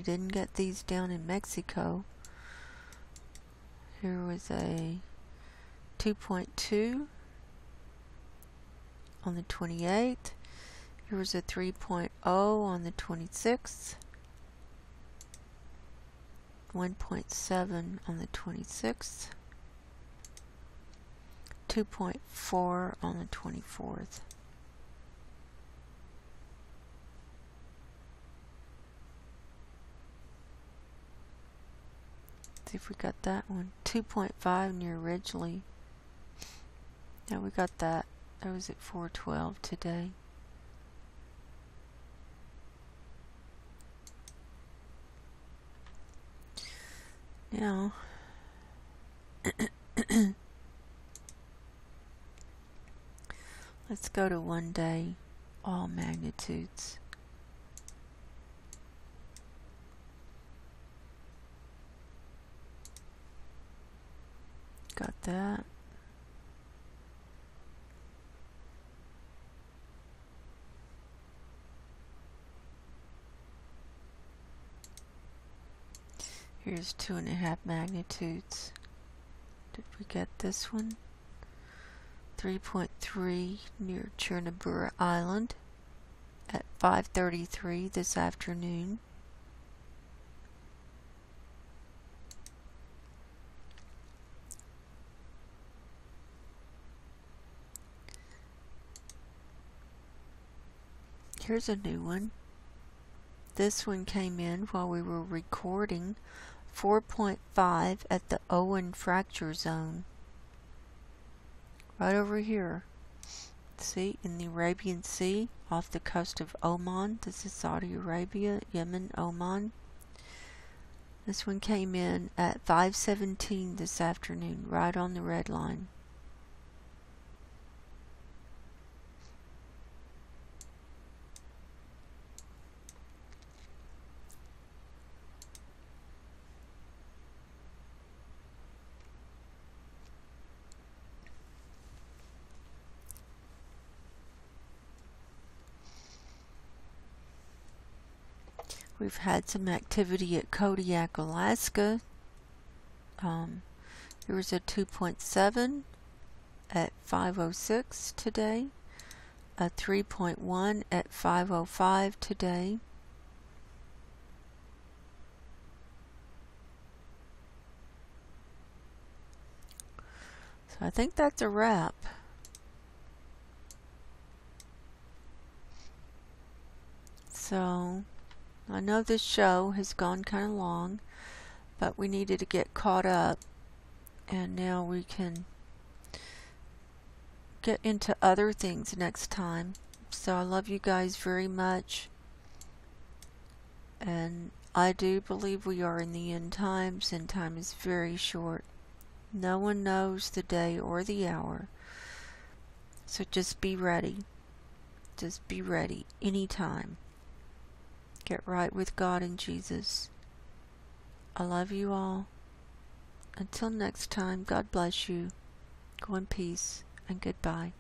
didn't get these down in Mexico. Here was a 2.2 on the 28th. Here was a 3.0 on the 26th. 1.7 on the 26th. 2.4 on the 24th. See if we got that one. 2.5 near Ridgely. Yeah, we got that. That was at 4:12 today. Now, let's go to 1 day, all magnitudes. Got that. Here's 2.5 magnitudes. Did we get this one? 3.3 near Chernobyl Island at 5:33 this afternoon. Here's a new one. This one came in while we were recording. 4.5 at the Owen fracture zone. Right over here. See, in the Arabian Sea, off the coast of Oman. This is Saudi Arabia, Yemen, Oman. This one came in at 5:17 this afternoon, right on the red line. We've had some activity at Kodiak, Alaska. There was a 2.7 at 5:06 today, a 3.1 at 5:05 today. So I think that's a wrap. So I know this show has gone kind of long, but we needed to get caught up, and now we can get into other things next time. So I love you guys very much, and I do believe we are in the end times, and time is very short. No one knows the day or the hour, so just be ready. Just be ready anytime. Get right with God and Jesus. I love you all. Until next time, God bless you. Go in peace and goodbye.